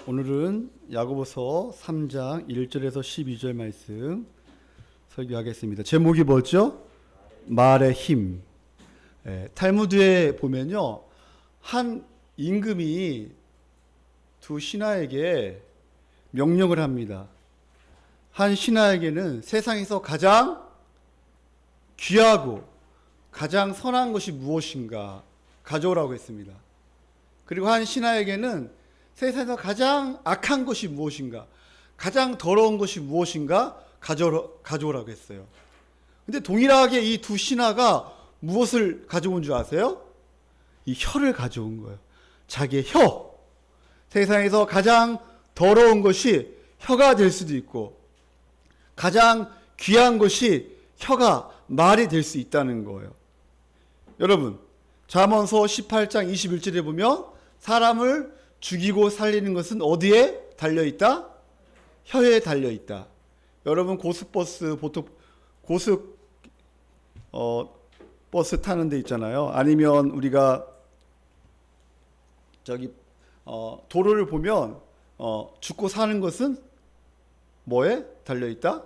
오늘은 야고보서 3장 1절에서 12절 말씀 설교하겠습니다. 제목이 뭐죠? 말의 힘. 탈무드에 보면요, 한 임금이 두 신하에게 명령을 합니다. 한 신하에게는 세상에서 가장 귀하고 가장 선한 것이 무엇인가 가져오라고 했습니다. 그리고 한 신하에게는 세상에서 가장 악한 것이 무엇인가, 가장 더러운 것이 무엇인가 가져오라고 했어요. 근데 동일하게 이 두 신하가 무엇을 가져온 줄 아세요? 이 혀를 가져온 거예요. 자기의 혀. 세상에서 가장 더러운 것이 혀가 될 수도 있고, 가장 귀한 것이 혀가 말이 될 수 있다는 거예요. 여러분, 잠언서 18장 21절에 보면 사람을 죽이고 살리는 것은 어디에 달려있다? 혀에 달려있다. 여러분, 고속버스, 보통 버스 타는 데 있잖아요. 아니면 우리가 도로를 보면 죽고 사는 것은 뭐에 달려있다?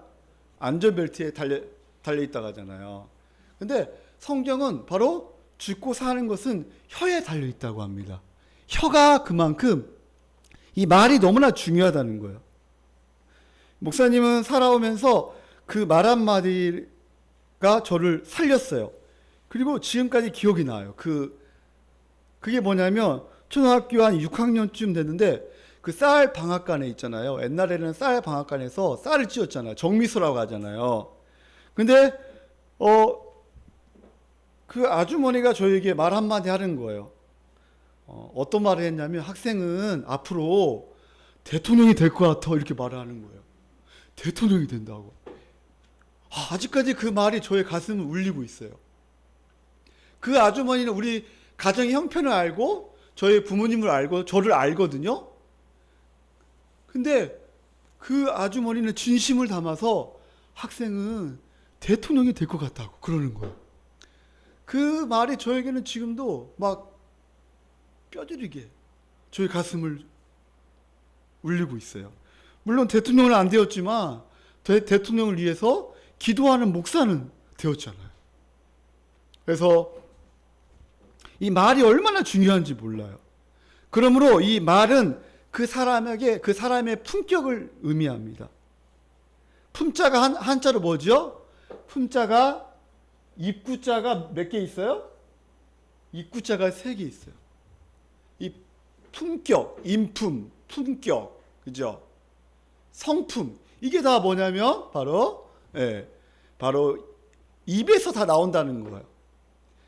안전벨트에 달려있다고 하잖아요. 근데 성경은 바로 죽고 사는 것은 혀에 달려있다고 합니다. 혀가 그만큼 이 말이 너무나 중요하다는 거예요. 목사님은 살아오면서 그 말 한마디가 저를 살렸어요. 그리고 지금까지 기억이 나요. 그게 뭐냐면 초등학교 한 6학년쯤 됐는데 그 쌀 방앗간에 있잖아요. 옛날에는 쌀 방앗간에서 쌀을 찧었잖아요. 정미소라고 하잖아요. 근데 그 아주머니가 저에게 말 한마디 하는 거예요. 어떤 말을 했냐면, 학생은 앞으로 대통령이 될 것 같아, 이렇게 말을 하는 거예요. 대통령이 된다고. 아직까지 그 말이 저의 가슴을 울리고 있어요. 그 아주머니는 우리 가정의 형편을 알고 저희 부모님을 알고 저를 알거든요. 근데 그 아주머니는 진심을 담아서 학생은 대통령이 될 것 같다고 그러는 거예요. 그 말이 저에게는 지금도 막 뼈저리게 저희 가슴을 울리고 있어요. 물론 대통령은 안 되었지만 대통령을 위해서 기도하는 목사는 되었잖아요. 그래서 이 말이 얼마나 중요한지 몰라요. 그러므로 이 말은 그 사람의 품격을 의미합니다. 품자가 한자로 뭐죠? 품자가 입구자가 몇 개 있어요? 입구자가 3개 있어요. 이 품격, 인품, 품격, 그죠? 성품, 이게 다 뭐냐면 바로 입에서 다 나온다는 거예요.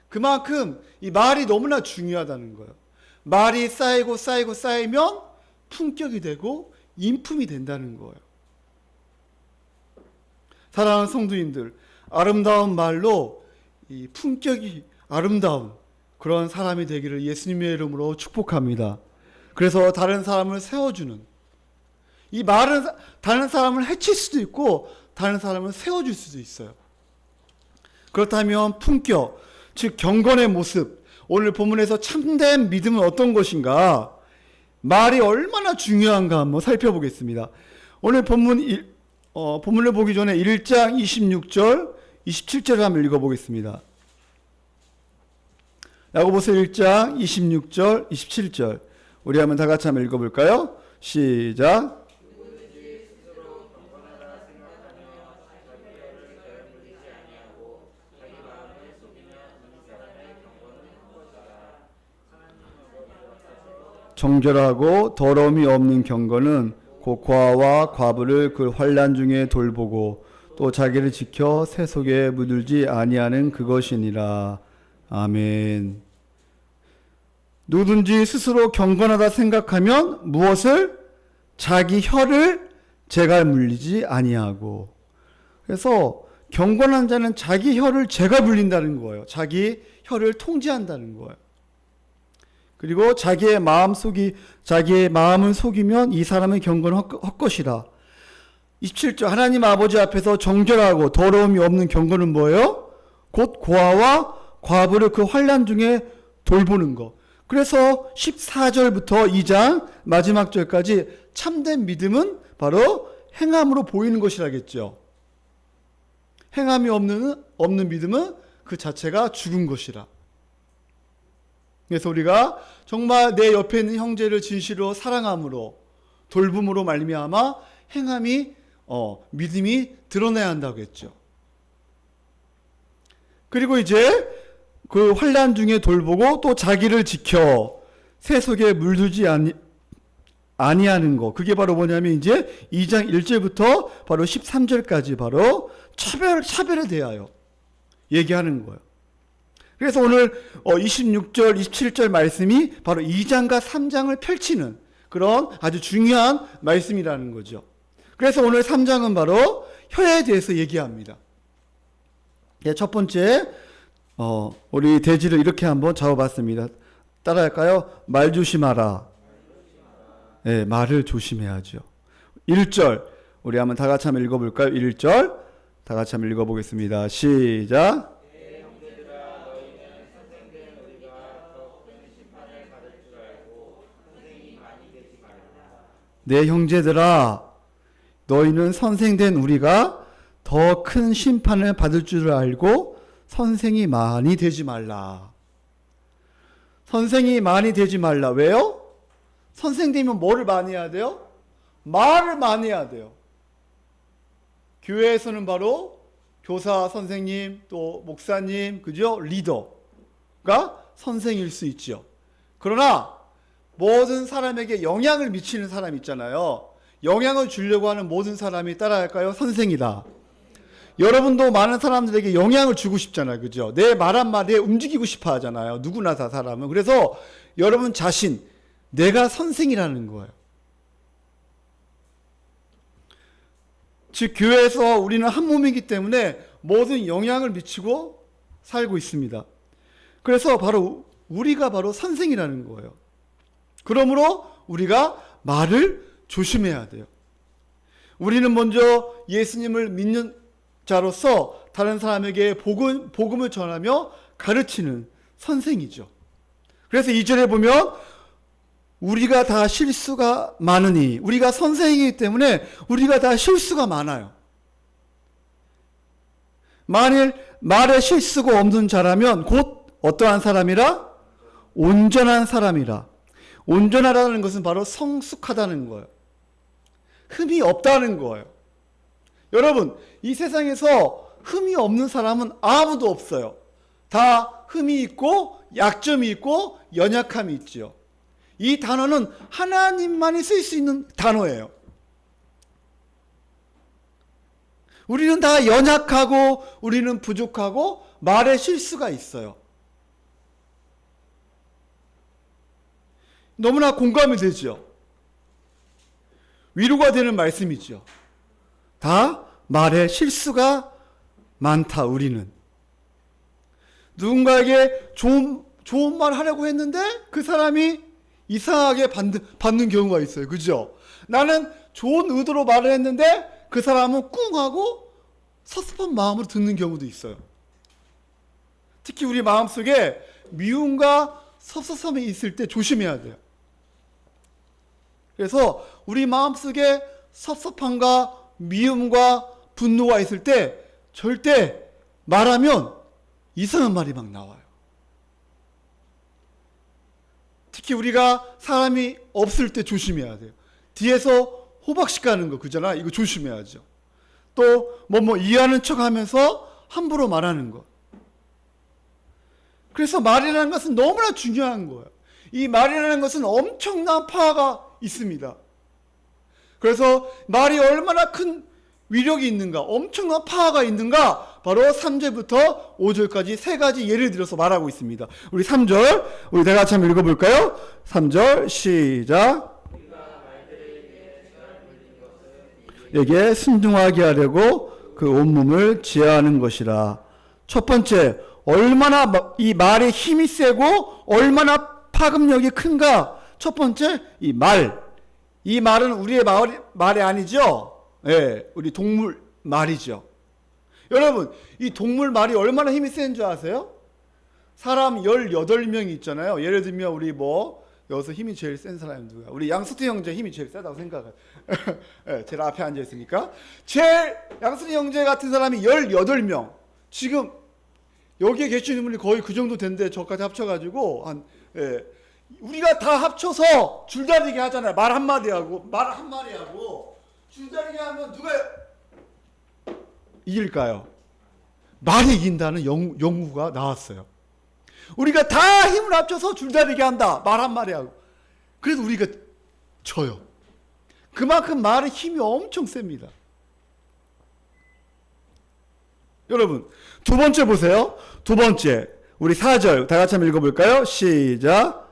그만큼 이 말이 너무나 중요하다는 거예요. 말이 쌓이면 품격이 되고 인품이 된다는 거예요. 사랑하는 성도님들, 아름다운 말로 이 품격이 아름다운 그런 사람이 되기를 예수님의 이름으로 축복합니다. 그래서 다른 사람을 세워주는, 이 말은 다른 사람을 해칠 수도 있고 다른 사람을 세워줄 수도 있어요. 그렇다면 품격, 즉 경건의 모습, 오늘 본문에서 참된 믿음은 어떤 것인가, 말이 얼마나 중요한가 한번 살펴보겠습니다. 오늘 본문을 보기 전에 1장 26절 27절을 한번 읽어보겠습니다. 야고보서 1장 26절 27절 우리 한번 다 같이 한번 읽어볼까요? 시작. 정결하고 더러움이 없는 경건은 곧 고아와 과부를 그 환난 중에 돌보고 또 자기를 지켜 새 속에 물들지 아니하는 그것이니라. 아멘. 누구든지 스스로 경건하다 생각하면 무엇을? 자기 혀를 재갈 물리지 아니하고. 그래서 경건한 자는 자기 혀를 재갈 물린다는 거예요. 자기 혀를 통제한다는 거예요. 그리고 자기의 마음을 속이면 이 사람의 경건은 헛것이라. 27절, 하나님 아버지 앞에서 정결하고 더러움이 없는 경건은 뭐예요? 곧 고아와 과부를 그 환난 중에 돌보는 것. 그래서 14절부터 2장 마지막 절까지 참된 믿음은 바로 행함으로 보이는 것이라겠죠. 행함이 없는 믿음은 그 자체가 죽은 것이라. 그래서 우리가 정말 내 옆에 있는 형제를 진실로 사랑함으로 돌봄으로 말미암아 행함이 믿음이 드러나야 한다고 했죠. 그리고 이제 그 환난 중에 돌보고 또 자기를 지켜 새 속에 물들지 아니하는 거. 그게 바로 뭐냐면 이제 2장 1절부터 바로 13절까지 바로 차별에 대하여 얘기하는 거예요. 그래서 오늘 26절, 27절 말씀이 바로 2장과 3장을 펼치는 그런 아주 중요한 말씀이라는 거죠. 그래서 오늘 3장은 바로 혀에 대해서 얘기합니다. 첫 번째, 우리 대지를 이렇게 한번 잡아봤습니다. 따라할까요? 말 조심하라. 네, 말을 조심해야죠. 1절, 우리 한번 다 같이 한번 읽어볼까요? 1절, 다 같이 한번 읽어보겠습니다. 시작. 내 형제들아, 너희는 선생된 우리가 더 큰 심판을 받을 줄 알고 선생이 많이 되지 말라. 선생이 많이 되지 말라. 왜요? 선생되면 뭐를 많이 해야 돼요? 말을 많이 해야 돼요. 교회에서는 바로 교사 선생님, 또 목사님, 그죠? 리더가 선생일 수 있죠. 그러나 모든 사람에게 영향을 미치는 사람 있잖아요. 영향을 주려고 하는 모든 사람이 따라할까요? 선생이다. 여러분도 많은 사람들에게 영향을 주고 싶잖아요. 그죠? 내 말 한마디에 움직이고 싶어 하잖아요. 누구나 다 사람은. 그래서 여러분 자신, 내가 선생이라는 거예요. 즉, 교회에서 우리는 한 몸이기 때문에 모든 영향을 미치고 살고 있습니다. 그래서 바로 우리가 바로 선생이라는 거예요. 그러므로 우리가 말을 조심해야 돼요. 우리는 먼저 예수님을 믿는 자로서 다른 사람에게 복음을 전하며 가르치는 선생이죠. 그래서 2절에 보면 우리가 다 실수가 많으니, 우리가 선생이기 때문에 우리가 다 실수가 많아요. 만일 말에 실수가 없는 자라면 곧 어떠한 사람이라? 온전한 사람이라. 온전하다는 것은 바로 성숙하다는 거예요. 흠이 없다는 거예요. 여러분, 이 세상에서 흠이 없는 사람은 아무도 없어요. 다 흠이 있고 약점이 있고 연약함이 있죠. 이 단어는 하나님만이 쓸 수 있는 단어예요. 우리는 다 연약하고 우리는 부족하고 말에 실수가 있어요. 너무나 공감이 되죠. 위로가 되는 말씀이죠. 다 말에 실수가 많다. 우리는 누군가에게 좋은 말 하려고 했는데 그 사람이 이상하게 받는 경우가 있어요. 그죠? 나는 좋은 의도로 말을 했는데 그 사람은 꿍하고 섭섭한 마음으로 듣는 경우도 있어요. 특히 우리 마음속에 미움과 섭섭함이 있을 때 조심해야 돼요. 그래서 우리 마음속에 섭섭함과 미움과 분노가 있을 때 절대 말하면 이상한 말이 막 나와요. 특히 우리가 사람이 없을 때 조심해야 돼요. 뒤에서 호박씨 까는 거 그잖아. 이거 조심해야죠. 또 뭐 이해하는 척 하면서 함부로 말하는 거. 그래서 말이라는 것은 너무나 중요한 거예요. 이 말이라는 것은 엄청난 파워가 있습니다. 그래서 말이 얼마나 큰 위력이 있는가, 엄청난 파워가 있는가, 바로 3절부터 5절까지 세 가지 예를 들어서 말하고 있습니다. 우리 3절, 우리 다 같이 한번 읽어볼까요? 3절 시작. 에게 순종하게 하려고 그 온몸을 지하하는 것이라. 첫 번째, 얼마나 이 말의 힘이 세고 얼마나 파급력이 큰가. 첫 번째, 이 말. 이 말은 우리의 말이 아니죠. 예, 우리 동물 말이죠. 여러분, 이 동물 말이 얼마나 힘이 센 줄 아세요? 사람 18명이 있잖아요. 예를 들면 우리 뭐 여기서 힘이 제일 센 사람이 누구야? 우리 양수태 형제 힘이 제일 세다고 생각해요. 네, 제일 앞에 앉아 있으니까. 제일 양수태 형제 같은 사람이 18명. 지금 여기에 계시는 분이 거의 그 정도 된데 저까지 합쳐가지고 한 우리가 다 합쳐서 줄다리기 하잖아요. 말 한마디 하고 줄다리기 하면 누가 이길까요? 말이 이긴다는 연구가 나왔어요. 우리가 다 힘을 합쳐서 줄다리기 한다. 말 한마디 하고. 그래서 우리가 져요. 그만큼 말의 힘이 엄청 셉니다. 여러분, 두 번째 보세요. 두 번째. 우리 4절 다 같이 한번 읽어볼까요? 시작.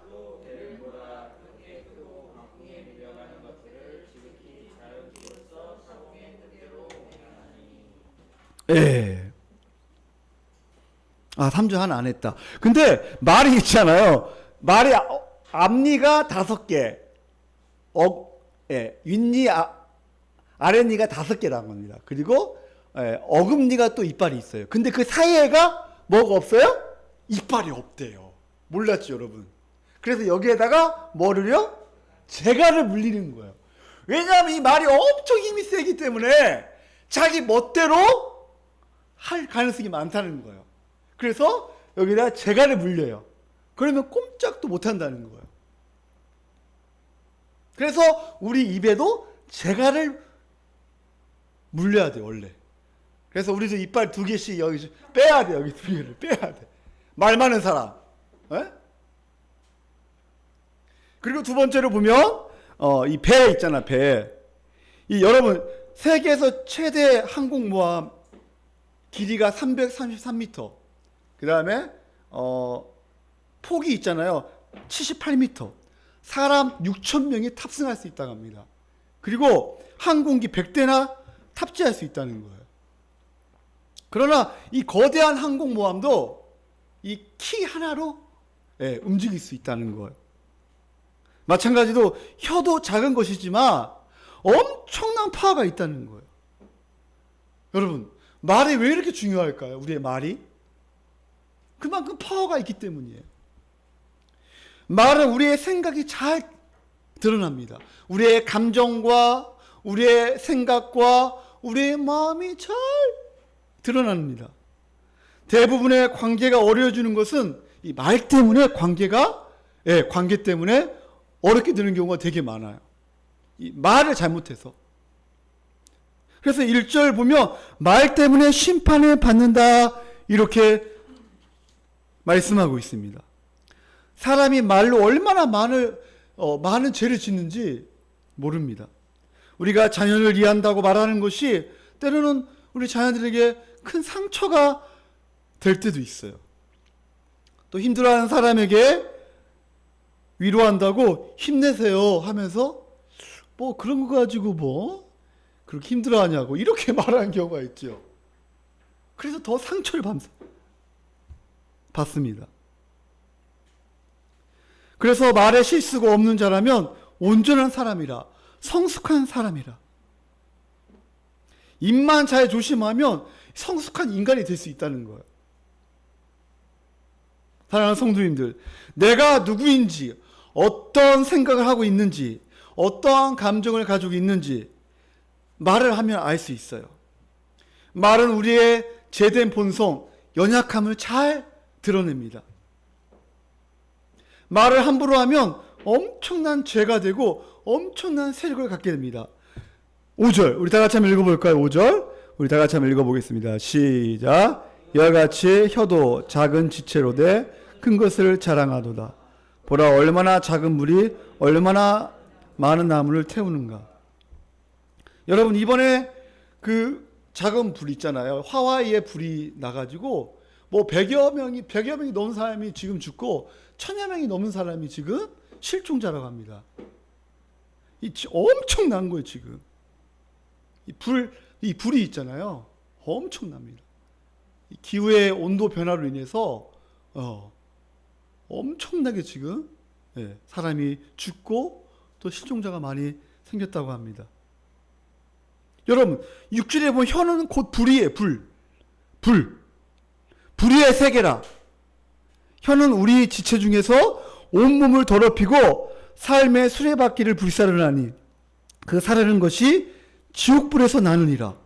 예. 3절 하나 안 했다. 근데 말이 있잖아요. 말이 앞니가 5개, 윗니, 아랫니가 5개라는 겁니다. 그리고 어금니가 또 이빨이 있어요. 근데 그 사이에가 뭐가 없어요? 이빨이 없대요. 몰랐죠, 여러분? 그래서 여기에다가 뭐를요? 재갈을 물리는 거예요. 왜냐하면 이 말이 엄청 힘이 세기 때문에 자기 멋대로 할 가능성이 많다는 거예요. 그래서 여기다 재갈을 물려요. 그러면 꼼짝도 못한다는 거예요. 그래서 우리 입에도 재갈을 물려야 돼, 원래. 그래서 우리도 이빨 2개씩 여기 빼야 돼. 여기 2개를 빼야 돼. 말 많은 사람. 에? 그리고 두 번째로 보면 이 배 있잖아, 배. 이 여러분 세계에서 최대 항공모함 길이가 333m. 그 다음에 폭이 있잖아요. 78m. 사람 6,000명이 탑승할 수 있다고 합니다. 그리고 항공기 100대나 탑재할 수 있다는 거예요. 그러나 이 거대한 항공모함도 이 키 하나로 움직일 수 있다는 거예요. 마찬가지로 혀도 작은 것이지만 엄청난 파워가 있다는 거예요. 여러분, 말이 왜 이렇게 중요할까요? 우리의 말이? 그만큼 파워가 있기 때문이에요. 말은 우리의 생각이 잘 드러납니다. 우리의 감정과 우리의 생각과 우리의 마음이 잘 드러납니다. 대부분의 관계가 어려워지는 것은 이 말 때문에 관계 때문에 어렵게 되는 경우가 되게 많아요. 이 말을 잘못해서. 그래서 1절 보면 말 때문에 심판을 받는다 이렇게 말씀하고 있습니다. 사람이 말로 얼마나 많은 죄를 짓는지 모릅니다. 우리가 자녀를 이해한다고 말하는 것이 때로는 우리 자녀들에게 큰 상처가 될 때도 있어요. 또 힘들어하는 사람에게 위로한다고 힘내세요 하면서 뭐 그런 거 가지고 뭐 그렇게 힘들어하냐고 이렇게 말하는 경우가 있죠. 그래서 더 상처를 받습니다. 그래서 말에 실수가 없는 자라면 온전한 사람이라, 성숙한 사람이라. 입만 잘 조심하면 성숙한 인간이 될 수 있다는 거예요. 사랑하는 성도님들, 내가 누구인지, 어떤 생각을 하고 있는지, 어떠한 감정을 가지고 있는지 말을 하면 알 수 있어요. 말은 우리의 제된 본성, 연약함을 잘 드러냅니다. 말을 함부로 하면 엄청난 죄가 되고 엄청난 세력을 갖게 됩니다. 5절 우리 다 같이 한번 읽어볼까요? 5절 우리 다 같이 한번 읽어보겠습니다. 시작. 이와 같이 혀도 작은 지체로 돼 큰 것을 자랑하도다. 보라 얼마나 작은 물이 얼마나 많은 나무를 태우는가. 여러분 이번에 그 작은 불 있잖아요. 하와이에 불이 나가지고 뭐 100여 명이 넘은 사람이 지금 죽고 1000여 명이 넘은 사람이 지금 실종자라고 합니다. 엄청난 거예요 지금. 이 불이 있잖아요. 엄청납니다. 기후의 온도 변화로 인해서 엄청나게 지금 사람이 죽고 또 실종자가 많이 생겼다고 합니다. 여러분 육질에 보면 혀는 곧 불이에요. 불. 불의의 세계라. 혀는 우리 지체 중에서 온몸을 더럽히고 삶의 수레바퀴를 불사르나니 그 사르는 것이 지옥불에서 나느니라.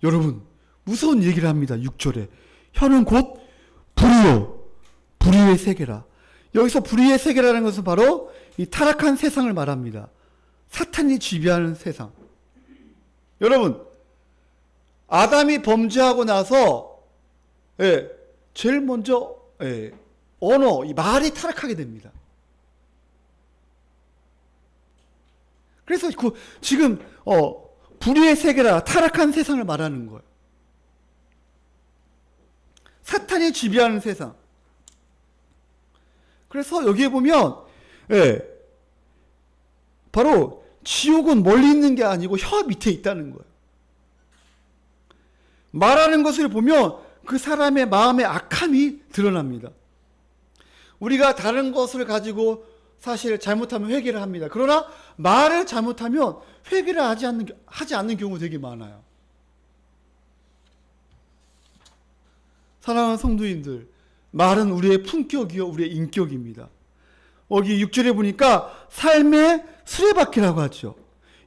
여러분, 무서운 얘기를 합니다. 6절에 혀는 곧 불이요 불의의 세계라. 여기서 불의의 세계라는 것은 바로 이 타락한 세상을 말합니다. 사탄이 지배하는 세상. 여러분, 아담이 범죄하고 나서 제일 먼저 언어, 이 말이 타락하게 됩니다. 그래서 지금 불의의 세계라, 타락한 세상을 말하는 거예요. 사탄이 지배하는 세상. 그래서 여기에 보면 바로 지옥은 멀리 있는 게 아니고 혀 밑에 있다는 거예요. 말하는 것을 보면 그 사람의 마음의 악함이 드러납니다. 우리가 다른 것을 가지고 사실 잘못하면 회개를 합니다. 그러나 말을 잘못하면 회개를 하지 않는 경우 되게 많아요. 사랑하는 성도님들, 말은 우리의 품격이요 우리의 인격입니다. 여기 6절에 보니까 삶의 수레바퀴라고 하죠.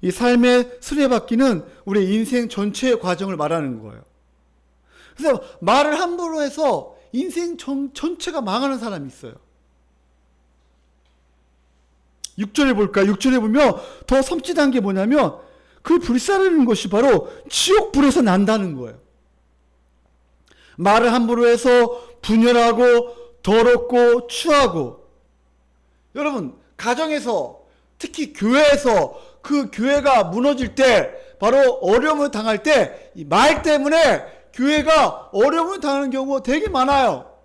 이 삶의 수레바퀴는 우리의 인생 전체의 과정을 말하는 거예요. 그래서 말을 함부로 해서 인생 전체가 망하는 사람이 있어요. 6절에 볼까요? 6절에 보면 더 섬찟한 게 뭐냐면 그 불사르는 것이 바로 지옥불에서 난다는 거예요. 말을 함부로 해서 분열하고 더럽고 추하고, 여러분 가정에서 특히 교회에서 그 교회가 무너질 때, 바로 어려움을 당할 때 이 말 때문에 교회가 어려움을 당하는 경우가 되게 많아요.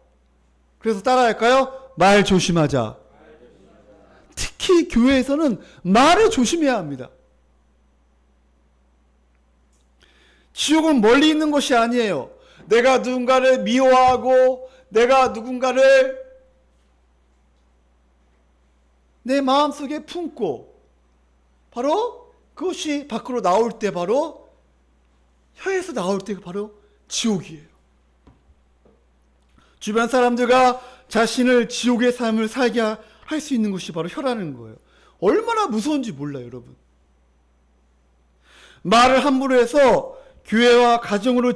그래서 따라할까요? 말 조심하자. 특히 교회에서는 말을 조심해야 합니다. 지옥은 멀리 있는 것이 아니에요. 내가 누군가를 미워하고 내가 누군가를 내 마음속에 품고 바로 그것이 밖으로 나올 때, 바로 혀에서 나올 때 바로 지옥이에요. 주변 사람들과 자신을 지옥의 삶을 살게 할 수 있는 것이 바로 혀라는 거예요. 얼마나 무서운지 몰라요, 여러분. 말을 함부로 해서 교회와 가정으로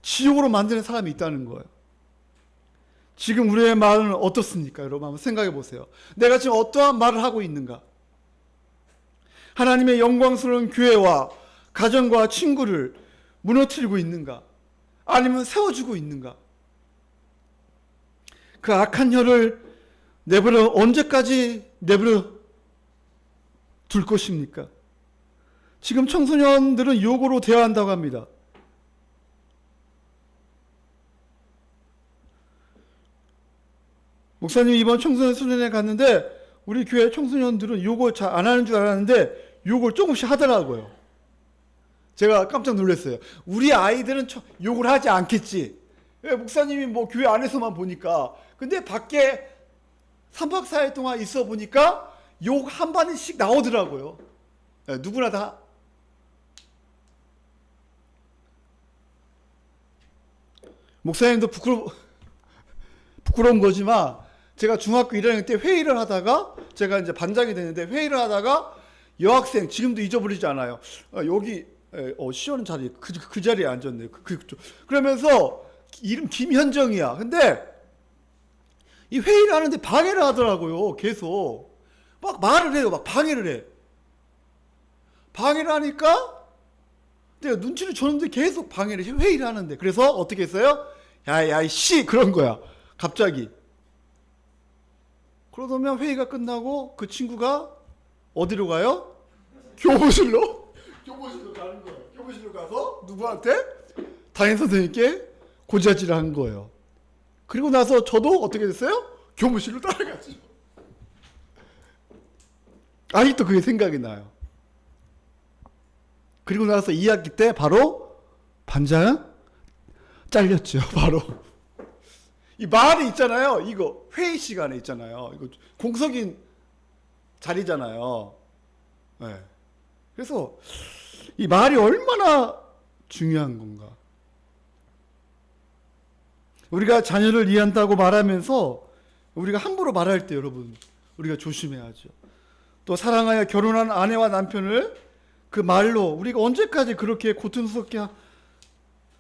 지옥으로 만드는 사람이 있다는 거예요. 지금 우리의 말은 어떻습니까? 여러분 한번 생각해 보세요. 내가 지금 어떠한 말을 하고 있는가? 하나님의 영광스러운 교회와 가정과 친구를 무너뜨리고 있는가? 아니면 세워주고 있는가? 그 악한 혀를 언제까지 내버려 둘 것입니까? 지금 청소년들은 욕으로 대화한다고 합니다. 목사님 이번 청소년 수련회 갔는데 우리 교회 청소년들은 욕을 잘 안 하는 줄 알았는데 욕을 조금씩 하더라고요. 제가 깜짝 놀랐어요. 우리 아이들은 욕을 하지 않겠지. 목사님이 뭐 교회 안에서만 보니까. 근데 밖에 3박 4일 동안 있어 보니까 욕 한 마디씩 나오더라고요. 누구나 다. 목사님도 부끄러운 거지만 제가 중학교 1학년 때 회의를 하다가, 제가 이제 반장이 됐는데 회의를 하다가 여학생, 지금도 잊어버리지 않아요. 여기 시원한 자리, 그 자리에 앉았네요. 그러면서 이름 김현정이야. 근데 이 회의를 하는데 방해를 하더라고요. 계속 막 말을 해요. 막 방해를 해. 방해를 하니까 내가 눈치를 줬는데 계속 방해를 해. 회의를 하는데. 그래서 어떻게 했어요? 야, 씨! 그런 거야. 갑자기. 그러면 회의가 끝나고 그 친구가 어디로 가요? 교무실로 가는 거예요. 교무실로 가서 누구한테? 담임 선생님께 고자질을 한 거예요. 그리고 나서 저도 어떻게 됐어요? 교무실로 따라갔죠. 아직도 그게 생각이 나요. 그리고 나서 2학기 때 바로 반장 잘렸죠. 바로. 이 말이 있잖아요. 이거 회의 시간에 있잖아요. 이거 공석인 자리잖아요. 네. 그래서 이 말이 얼마나 중요한 건가. 우리가 자녀를 이해한다고 말하면서 우리가 함부로 말할 때 여러분 우리가 조심해야죠. 또 사랑하여 결혼한 아내와 남편을 그 말로 우리가 언제까지 그렇게 고통스럽게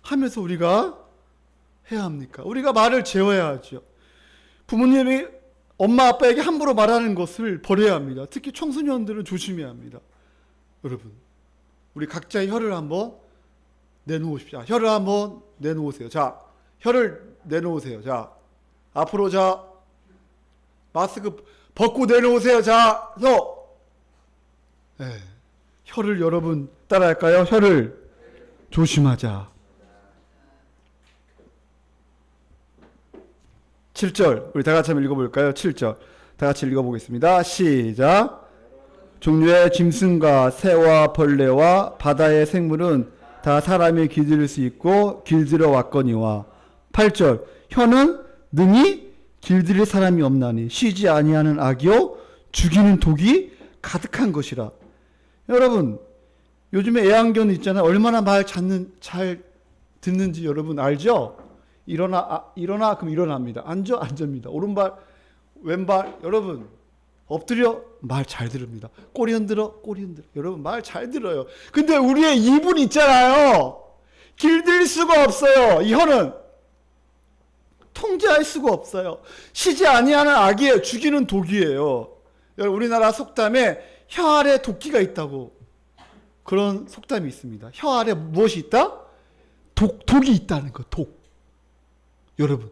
하면서 우리가 해야 합니까? 우리가 말을 재워야 하죠. 부모님이 엄마 아빠에게 함부로 말하는 것을 버려야 합니다. 특히 청소년들은 조심해야 합니다. 여러분 우리 각자의 혀를 한번 내놓으십시오. 혀를 한번 내놓으세요. 자, 혀를 내놓으세요. 자, 앞으로 자, 마스크 벗고 내놓으세요. 자, 혀. 네. 혀를 여러분 따라할까요? 혀를 조심하자. 7절 우리 다 같이 한번 읽어볼까요? 7절 다 같이 읽어보겠습니다. 시작. 종류의 짐승과 새와 벌레와 바다의 생물은 다 사람이 길들일 수 있고 길들여 왔거니와. 8절 혀는 능히 길들일 사람이 없나니 쉬지 아니하는 악이요 죽이는 독이 가득한 것이라. 여러분 요즘에 애완견 있잖아요. 얼마나 말 잘 듣는지 여러분 알죠? 일어나 그럼 일어납니다. 앉습니다. 오른발 왼발 여러분 엎드려 말 잘 들읍니다. 꼬리 흔들어 여러분 말 잘 들어요. 근데 우리의 입은 있잖아요. 길들일 수가 없어요. 이 혀는 통제할 수가 없어요. 쉬지 아니하는 악이에요. 죽이는 독이에요. 여러분 우리나라 속담에 혀 아래 도끼가 있다고 그런 속담이 있습니다. 혀 아래 무엇이 있다? 독이 있다는 거. 독. 여러분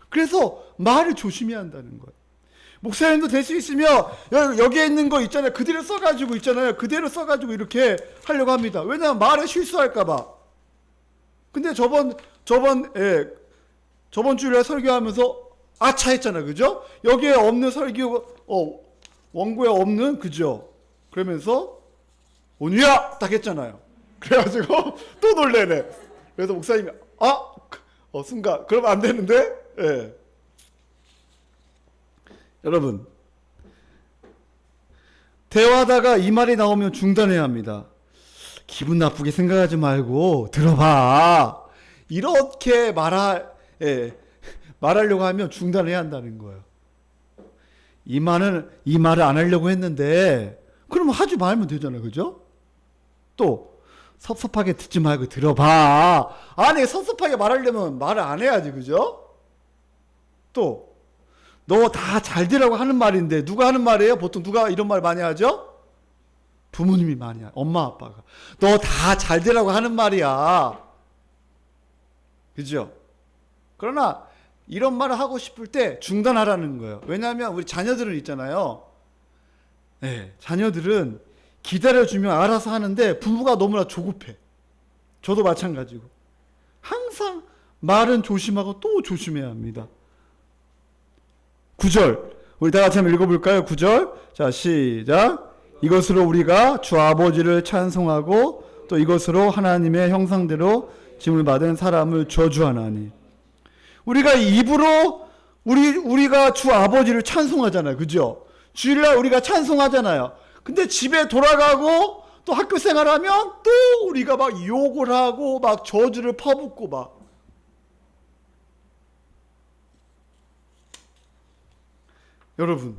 그래서 말을 조심해야 한다는 거예요. 목사님도 될 수 있으면 여기에 있는 거 있잖아요. 그대로 써가지고 그대로 써가지고 이렇게 하려고 합니다. 왜냐하면 말에 실수할까봐. 근데 저번 주일에 설교하면서 아차 했잖아요. 그죠? 여기에 없는 원고에 없는 그죠? 그러면서 온유야 딱 했잖아요. 그래가지고 또 놀래네. 그래서 목사님이 순간 그러면 안 되는데. 예. 여러분 대화하다가 이 말이 나오면 중단해야 합니다. 기분 나쁘게 생각하지 말고 들어봐. 이렇게 말하려고 하면 중단해야 한다는 거예요. 이 말을 안 하려고 했는데 그러면 하지 말면 되잖아요. 그죠? 또 섭섭하게 듣지 말고 들어봐. 아니 섭섭하게 말하려면 말을 안 해야지. 그죠? 또 너 다 잘 되라고 하는 말인데 누가 하는 말이에요? 보통 누가 이런 말 많이 하죠? 부모님이 많이 하죠. 엄마 아빠가 너 다 잘 되라고 하는 말이야. 그죠? 그러나 이런 말을 하고 싶을 때 중단하라는 거예요. 왜냐하면 우리 자녀들은 있잖아요. 네, 자녀들은 기다려주면 알아서 하는데 부모가 너무나 조급해. 저도 마찬가지고. 항상 말은 조심하고 또 조심해야 합니다. 9절 우리 다 같이 한번 읽어볼까요? 9절 자 시작. 이것으로 우리가 주 아버지를 찬송하고 또 이것으로 하나님의 형상대로 짐을 받은 사람을 저주하나니. 우리가 입으로 우리가 주 아버지를 찬송하잖아요. 그죠? 주일날 우리가 찬송하잖아요. 근데 집에 돌아가고 또 학교 생활하면 또 우리가 막 욕을 하고 막 저주를 퍼붓고 막. 여러분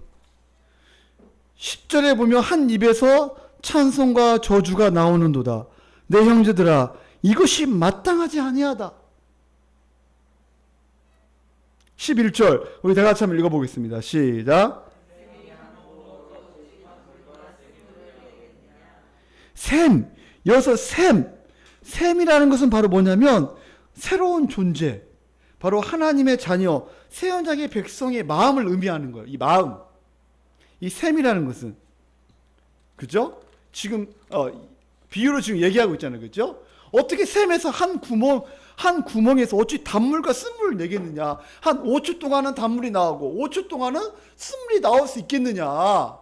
10절에 보면 한 입에서 찬송과 저주가 나오는도다. 내 형제들아 이것이 마땅하지 아니하다. 11절 우리 다 같이 한번 읽어보겠습니다. 시작. 여기서 셈이라는 것은 바로 뭐냐면 새로운 존재, 바로 하나님의 자녀, 새 언약의 백성의 마음을 의미하는 거예요. 이 마음, 이 셈이라는 것은, 그죠? 지금 비유로 지금 얘기하고 있잖아요, 그죠? 어떻게 셈에서 한 구멍에서 어찌 단물과 쓴물을 내겠느냐? 한 5초 동안은 단물이 나오고 5초 동안은 쓴물이 나올 수 있겠느냐?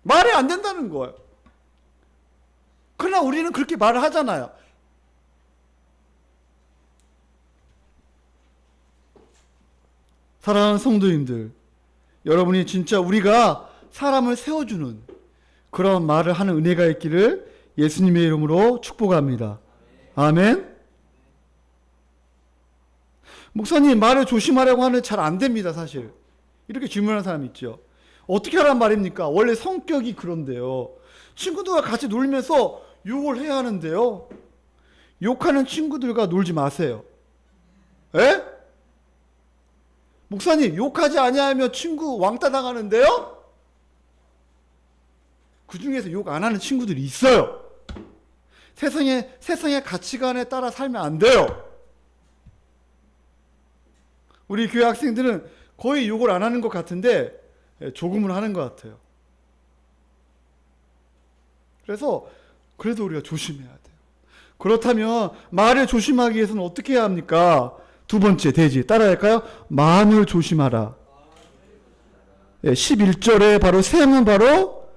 말이 안 된다는 거예요. 그러나 우리는 그렇게 말을 하잖아요. 사랑하는 성도님들, 여러분이 진짜 우리가 사람을 세워주는 그런 말을 하는 은혜가 있기를 예수님의 이름으로 축복합니다. 아멘. 목사님 말을 조심하라고 하는데 잘 안 됩니다, 사실. 이렇게 질문하는 사람이 있죠. 어떻게 하란 말입니까? 원래 성격이 그런데요. 친구들과 같이 놀면서 욕을 해야 하는데요. 욕하는 친구들과 놀지 마세요. 에? 목사님, 욕하지 아니하면 친구 왕따 당하는데요? 그 중에서 욕 안 하는 친구들이 있어요. 세상의 가치관에 따라 살면 안 돼요. 우리 교회 학생들은 거의 욕을 안 하는 것 같은데 조금은 하는 것 같아요. 그래도 우리가 조심해야 돼요. 그렇다면 말을 조심하기 위해서는 어떻게 해야 합니까? 두 번째 대지 따라할까요? 마음을 조심하라. 11절에 바로 셈은 바로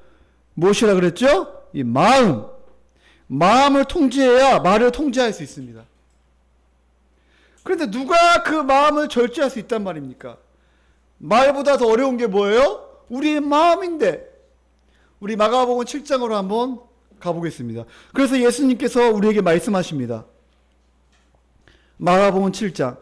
무엇이라 그랬죠? 이 마음을 통제해야 말을 통제할 수 있습니다. 그런데 누가 그 마음을 절제할 수 있단 말입니까? 말보다 더 어려운 게 뭐예요? 우리의 마음인데. 우리 마가복음 7장으로 한번 가보겠습니다. 그래서 예수님께서 우리에게 말씀하십니다. 마가복음 7장.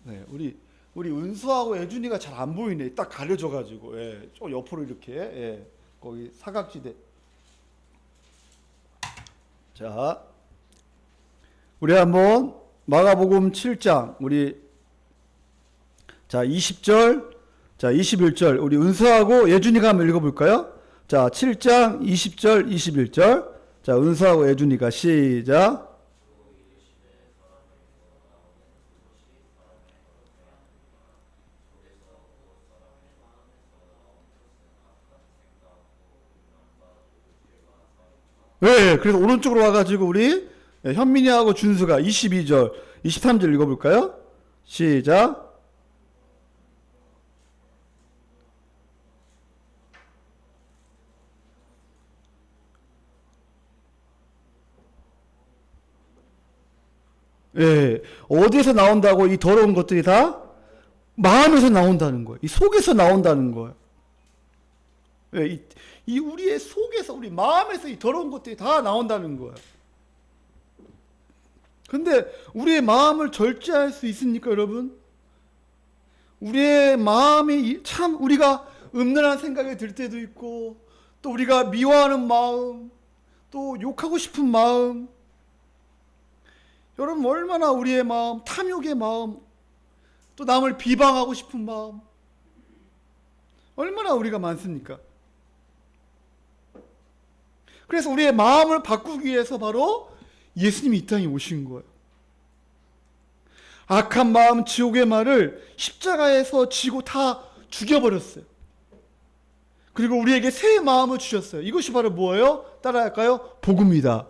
네, 우리 은수하고 예준이가 잘 안 보이네. 딱 가려져가지고, 좀 옆으로 이렇게, 거기 사각지대. 자, 우리 한번 마가복음 7장, 자 20절, 자 21절, 우리 은수하고 예준이가 한번 읽어볼까요? 자 7장 20절, 21절. 자 은수하고 예준이가 시작. 네, 그래서 오른쪽으로 와가지고 우리 현민이하고 준수가 22절, 23절 읽어볼까요? 시작. 예, 어디에서 나온다고? 이 더러운 것들이 다 마음에서 나온다는 거예요. 이 속에서 나온다는 거예요. 예, 이 우리의 속에서, 우리 마음에서 이 더러운 것들이 다 나온다는 거예요. 근데 우리의 마음을 절제할 수 있습니까, 여러분? 우리의 마음이 참 우리가 음란한 생각이 들 때도 있고, 또 우리가 미워하는 마음, 또 욕하고 싶은 마음. 여러분 얼마나 우리의 마음, 탐욕의 마음, 또 남을 비방하고 싶은 마음, 얼마나 우리가 많습니까? 그래서 우리의 마음을 바꾸기 위해서 바로 예수님이 이 땅에 오신 거예요. 악한 마음, 지옥의 말을 십자가에서 지고 다 죽여버렸어요. 그리고 우리에게 새 마음을 주셨어요. 이것이 바로 뭐예요? 따라할까요? 복음이다.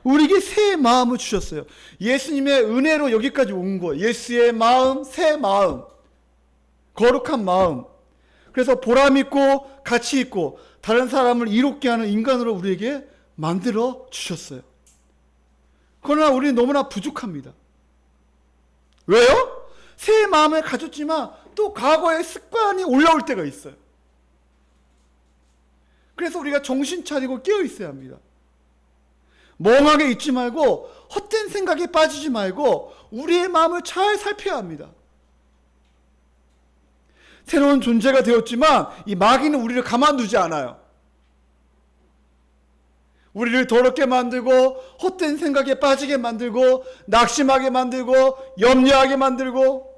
우리에게 새 마음을 주셨어요. 예수님의 은혜로 여기까지 온 거예요. 예수의 마음, 새 마음, 거룩한 마음. 그래서 보람 있고 가치 있고 다른 사람을 이롭게 하는 인간으로 우리에게 만들어 주셨어요. 그러나 우리는 너무나 부족합니다. 왜요? 새 마음을 가졌지만 또 과거의 습관이 올라올 때가 있어요. 그래서 우리가 정신 차리고 깨어 있어야 합니다. 멍하게 있지 말고 헛된 생각에 빠지지 말고 우리의 마음을 잘 살펴야 합니다. 새로운 존재가 되었지만 이 마귀는 우리를 가만두지 않아요. 우리를 더럽게 만들고 헛된 생각에 빠지게 만들고 낙심하게 만들고 염려하게 만들고,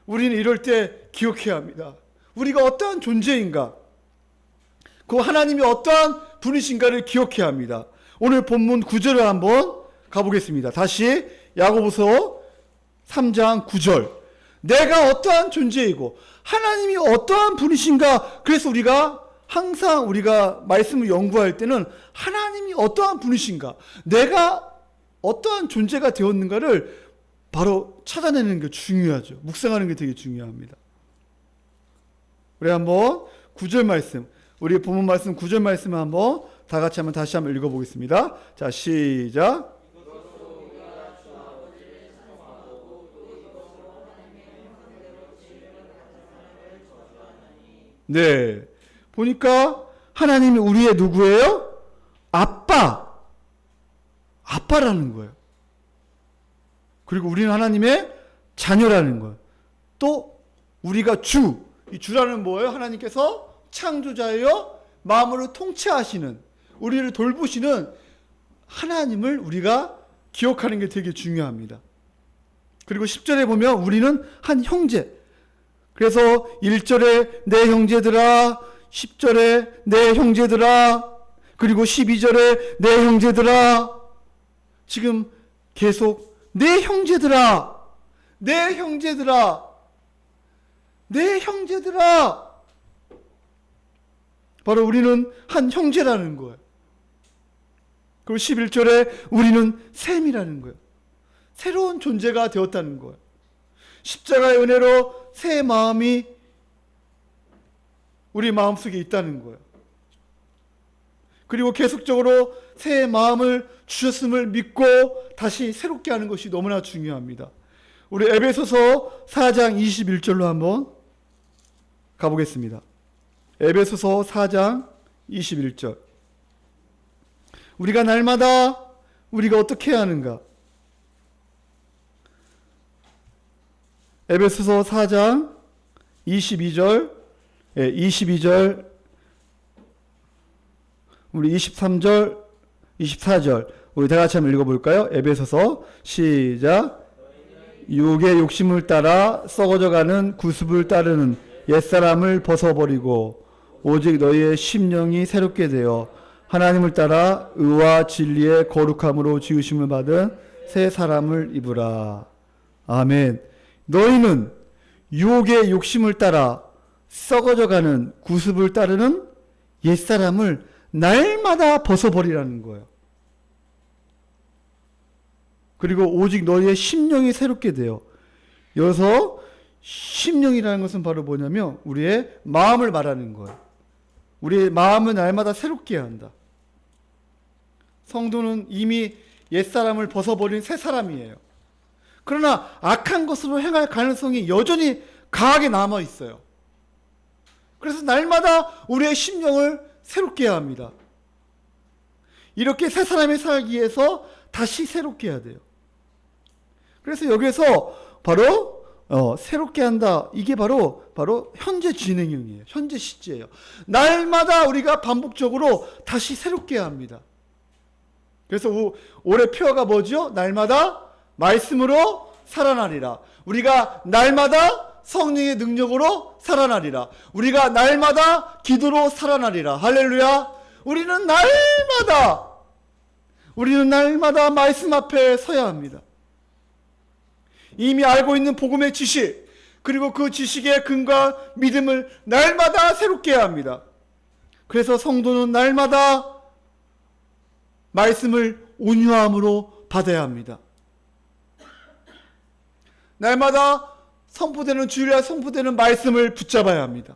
우리는 이럴 때 기억해야 합니다. 우리가 어떠한 존재인가, 그 하나님이 어떠한 분이신가를 기억해야 합니다. 오늘 본문 9절을 한번 가보겠습니다. 다시 야고보서 3장 9절. 내가 어떠한 존재이고 하나님이 어떠한 분이신가. 그래서 항상 우리가 말씀을 연구할 때는 하나님이 어떠한 분이신가, 내가 어떠한 존재가 되었는가를 바로 찾아내는 게 중요하죠. 묵상하는 게 되게 중요합니다. 우리 한번 9절 말씀, 우리 본문 말씀 9절 말씀을 한번 다 같이 다시 한번 읽어보겠습니다. 자, 시작. 네, 보니까 하나님이 우리의 누구예요? 아빠. 아빠라는 거예요. 그리고 우리는 하나님의 자녀라는 거예요. 또 우리가 이 주라는 뭐예요? 하나님께서 창조자예요. 마음으로 통치하시는, 우리를 돌보시는 하나님을 우리가 기억하는 게 되게 중요합니다. 그리고 10절에 보면 우리는 한 형제. 그래서 1절에 내 형제들아, 10절에 내 형제들아, 그리고 12절에 내 형제들아. 지금 계속 내 형제들아, 내 형제들아, 내 형제들아. 바로 우리는 한 형제라는 거예요. 그리고 11절에 우리는 샘이라는 거예요. 새로운 존재가 되었다는 거예요. 십자가의 은혜로 새 마음이 우리 마음속에 있다는 거예요. 그리고 계속적으로 새 마음을 주셨음을 믿고 다시 새롭게 하는 것이 너무나 중요합니다. 우리 에베소서 4장 21절로 한번 가보겠습니다. 에베소서 4장 21절. 우리가 날마다 우리가 어떻게 해야 하는가? 에베소서 4장 22절, 22절, 우리 23절, 24절, 우리 다 같이 한번 읽어볼까요? 에베소서 시작. 육의 욕심을 따라 썩어져가는 구습을 따르는 옛사람을 벗어버리고 오직 너희의 심령이 새롭게 되어 하나님을 따라 의와 진리의 거룩함으로 지으심을 받은 새 사람을 입으라. 아멘. 너희는 유혹의 욕심을 따라 썩어져가는 구습을 따르는 옛사람을 날마다 벗어버리라는 거예요. 그리고 오직 너희의 심령이 새롭게 되어. 여기서 심령이라는 것은 바로 뭐냐면 우리의 마음을 말하는 거예요. 우리의 마음은 날마다 새롭게 해야 한다. 성도는 이미 옛사람을 벗어버린 새 사람이에요. 그러나 악한 것으로 행할 가능성이 여전히 강하게 남아 있어요. 그래서 날마다 우리의 심령을 새롭게 해야 합니다. 이렇게 새 사람이 살기 위해서 다시 새롭게 해야 돼요. 그래서 여기에서 바로 새롭게 한다. 이게 바로 현재 진행형이에요. 현재 시제예요. 날마다 우리가 반복적으로 다시 새롭게 해야 합니다. 그래서 올해 표어가 뭐죠? 날마다 말씀으로 살아나리라. 우리가 날마다 성령의 능력으로 살아나리라. 우리가 날마다 기도로 살아나리라. 할렐루야. 우리는 날마다 말씀 앞에 서야 합니다. 이미 알고 있는 복음의 지식, 그리고 그 지식의 근거와 믿음을 날마다 새롭게 해야 합니다. 그래서 성도는 날마다 말씀을 온유함으로 받아야 합니다. 날마다 선포되는 주일날 선포되는 말씀을 붙잡아야 합니다.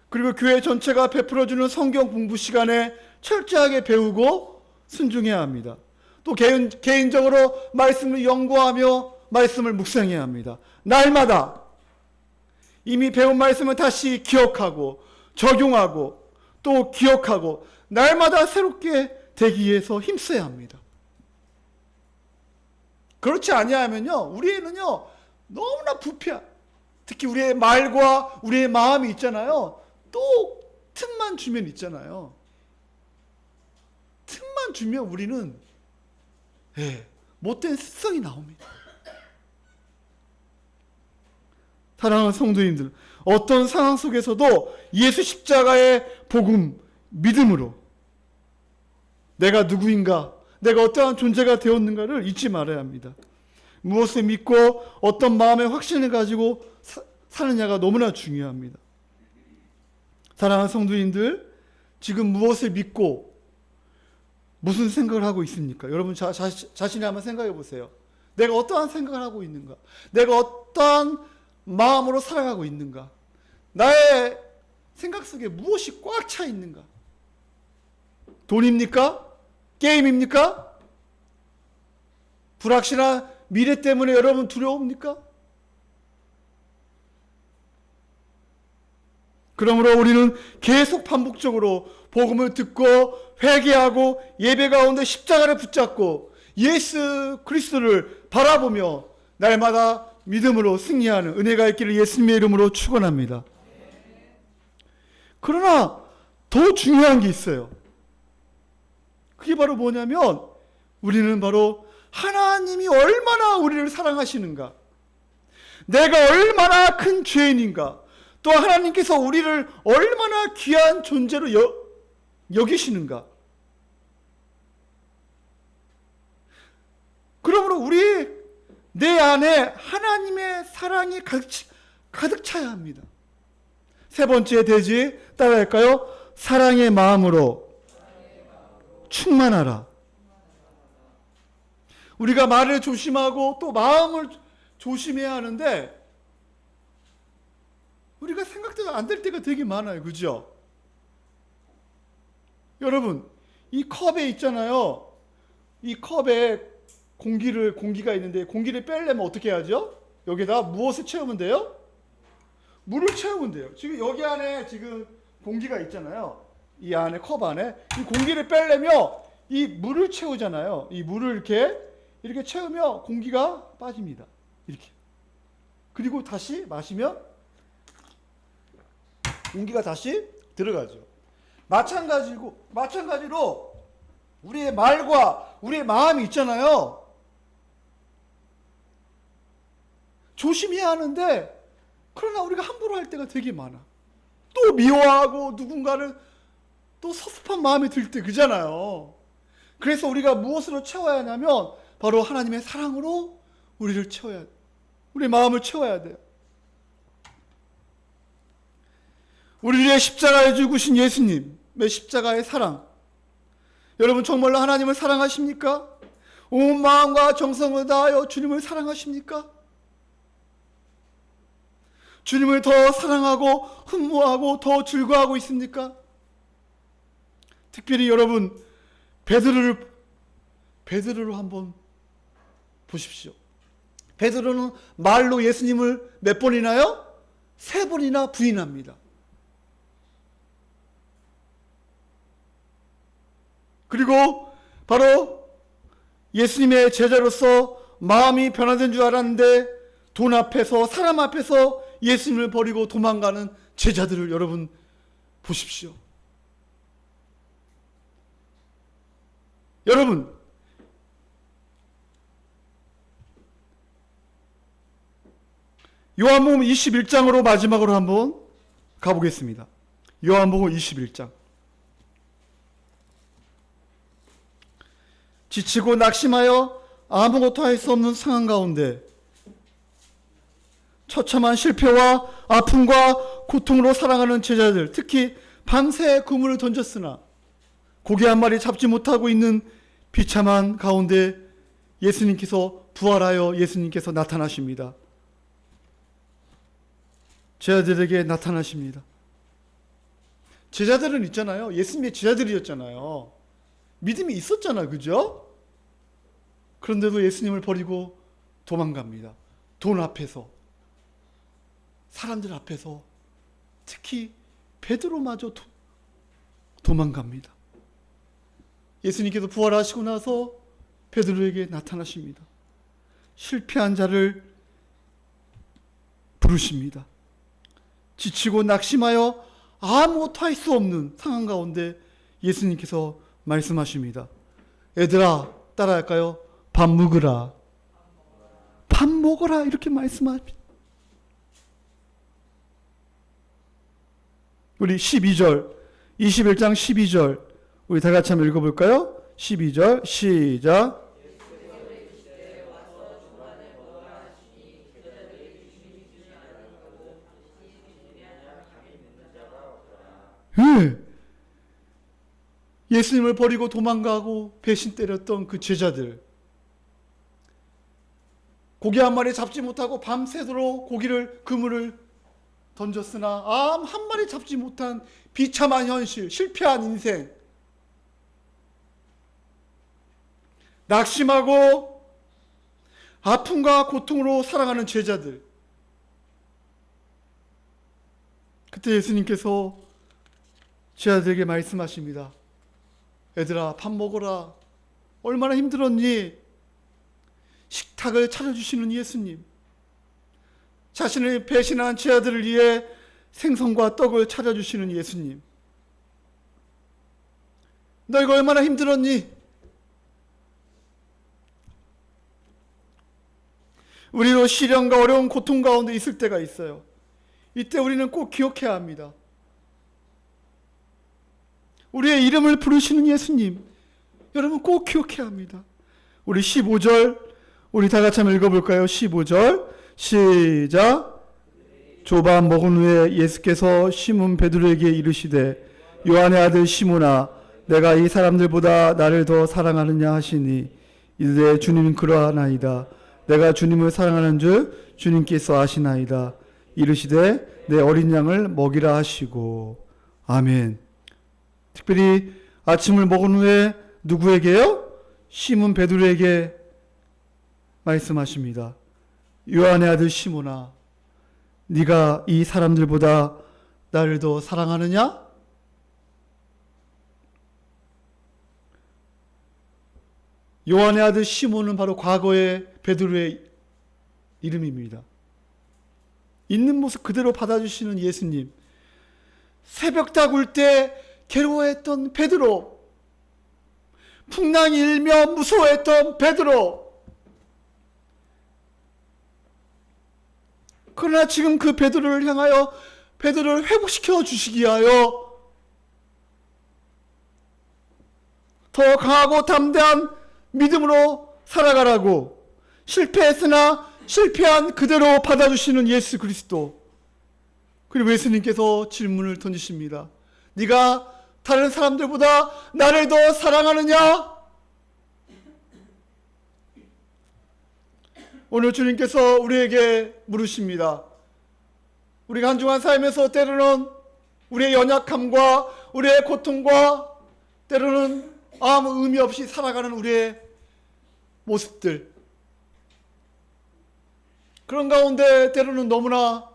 그리고 교회 전체가 베풀어주는 성경 공부 시간에 철저하게 배우고 순종해야 합니다. 또 개인적으로 말씀을 연구하며 말씀을 묵상해야 합니다. 날마다 이미 배운 말씀을 다시 기억하고 적용하고 또 기억하고 날마다 새롭게 되기 위해서 힘써야 합니다. 그렇지 아니하면요, 우리는요 너무나 부패. 특히 우리의 말과 우리의 마음이 있잖아요. 또 틈만 주면 있잖아요. 틈만 주면 우리는 못된 습성이 나옵니다. 사랑하는 성도님들, 어떤 상황 속에서도 예수 십자가의 복음, 믿음으로 내가 누구인가, 내가 어떠한 존재가 되었는가를 잊지 말아야 합니다. 무엇을 믿고 어떤 마음의 확신을 가지고 사느냐가 너무나 중요합니다. 사랑하는 성도님들, 지금 무엇을 믿고 무슨 생각을 하고 있습니까? 여러분 자신이 한번 생각해 보세요. 내가 어떠한 생각을 하고 있는가? 내가 어떠한 마음으로 살아가고 있는가? 나의 생각 속에 무엇이 꽉 차 있는가? 돈입니까? 게임입니까? 불확실한 미래 때문에 여러분 두려웁니까? 그러므로 우리는 계속 반복적으로 복음을 듣고 회개하고 예배 가운데 십자가를 붙잡고 예수 그리스도를 바라보며 날마다 믿음으로 승리하는 은혜가 있기를 예수님의 이름으로 축원합니다. 그러나 더 중요한 게 있어요. 그게 바로 뭐냐면 우리는 바로 하나님이 얼마나 우리를 사랑하시는가, 내가 얼마나 큰 죄인인가, 또 하나님께서 우리를 얼마나 귀한 존재로 여기시는가. 그러므로 내 안에 하나님의 사랑이 가득 차야 합니다. 세 번째 대지 따라할까요? 사랑의 마음으로 충만하라. 우리가 말을 조심하고 또 마음을 조심해야 하는데 우리가 생각대로 안 될 때가 되게 많아요. 그죠? 여러분, 이 컵에 있잖아요. 이 컵에 공기가 있는데 공기를 빼려면 어떻게 해야죠? 여기다 무엇을 채우면 돼요? 물을 채우면 돼요. 지금 여기 안에 지금 공기가 있잖아요. 이 안에 컵 안에 이 공기를 빼려면 이 물을 채우잖아요. 이 물을 이렇게 채우면 공기가 빠집니다. 이렇게. 그리고 다시 마시면 공기가 다시 들어가죠. 마찬가지로 우리의 말과 우리의 마음이 있잖아요. 조심해야 하는데 그러나 우리가 함부로 할 때가 되게 많아. 또 미워하고 누군가를 또 섭섭한 마음이 들 때 그잖아요. 그래서 우리가 무엇으로 채워야 하냐면 바로 하나님의 사랑으로 우리 마음을 채워야 돼요. 우리의 십자가에 죽으신 예수님의 십자가의 사랑. 여러분 정말로 하나님을 사랑하십니까? 온 마음과 정성을 다하여 주님을 사랑하십니까? 주님을 더 사랑하고 흠모하고 더 즐거워하고 있습니까? 특별히 여러분 베드로를 한번 보십시오. 베드로는 말로 예수님을 몇 번이나요? 3번이나 부인합니다. 그리고 바로 예수님의 제자로서 마음이 변화된 줄 알았는데 돈 앞에서 사람 앞에서 예수님을 버리고 도망가는 제자들을 여러분 보십시오. 여러분 요한복음 21장으로 마지막으로 한번 가보겠습니다. 요한복음 21장. 지치고 낙심하여 아무것도 할 수 없는 상황 가운데 처참한 실패와 아픔과 고통으로 살아가는 제자들, 특히 밤새 그물을 던졌으나 고기 한 마리 잡지 못하고 있는 비참한 가운데 예수님께서 부활하여 예수님께서 나타나십니다. 제자들에게 나타나십니다. 제자들은 있잖아요. 예수님의 제자들이었잖아요. 믿음이 있었잖아. 그죠? 그런데도 예수님을 버리고 도망갑니다. 돈 앞에서, 사람들 앞에서, 특히 베드로마저 도망갑니다. 예수님께서 부활하시고 나서 베드로에게 나타나십니다. 실패한 자를 부르십니다. 지치고 낙심하여 아무것도 할 수 없는 상황 가운데 예수님께서 말씀하십니다. 얘들아, 따라할까요? 밥 먹으라. 밥 먹어라. 이렇게 말씀합니다. 우리 12절, 21장 12절 우리 다 같이 한번 읽어볼까요? 12절 시작. 예수님을 버리고 도망가고 배신 때렸던 그 제자들, 고기 한 마리 잡지 못하고 밤새도록 그물을 던졌으나 한 마리 잡지 못한 비참한 현실, 실패한 인생, 낙심하고 아픔과 고통으로 살아가는 제자들. 그때 예수님께서 제자들에게 말씀하십니다. 얘들아, 밥 먹어라. 얼마나 힘들었니? 식탁을 차려주시는 예수님, 자신을 배신한 제 아들을 위해 생선과 떡을 차려주시는 예수님, 너희가 얼마나 힘들었니? 우리도 시련과 어려운 고통 가운데 있을 때가 있어요. 이때 우리는 꼭 기억해야 합니다. 우리의 이름을 부르시는 예수님, 여러분 꼭 기억해야 합니다. 우리 15절 우리 다 같이 한번 읽어볼까요? 15절 시작. 조반 먹은 후에 예수께서 시몬 베드로에게 이르시되 요한의 아들 시몬아 내가 이 사람들보다 나를 더 사랑하느냐 하시니 이르되 주님 그러하나이다. 내가 주님을 사랑하는 줄 주님께서 아시나이다. 이르시되 내 어린 양을 먹이라 하시고. 아멘. 특별히 아침을 먹은 후에 누구에게요? 시몬 베드로에게 말씀하십니다. 요한의 아들 시몬아, 네가 이 사람들보다 나를 더 사랑하느냐? 요한의 아들 시몬은 바로 과거의 베드로의 이름입니다. 있는 모습 그대로 받아주시는 예수님. 새벽 다 굴 때 괴로워했던 베드로, 풍랑이 일며 무서워했던 베드로, 그러나 지금 그 베드로를 향하여 베드로를 회복시켜 주시기 위하여 더 강하고 담대한 믿음으로 살아가라고, 실패했으나 실패한 그대로 받아주시는 예수 그리스도. 그리고 예수님께서 질문을 던지십니다. 네가 다른 사람들보다 나를 더 사랑하느냐? 오늘 주님께서 우리에게 물으십니다. 우리가 한 주간 살면서 때로는 우리의 연약함과 우리의 고통과 때로는 아무 의미 없이 살아가는 우리의 모습들, 그런 가운데 때로는 너무나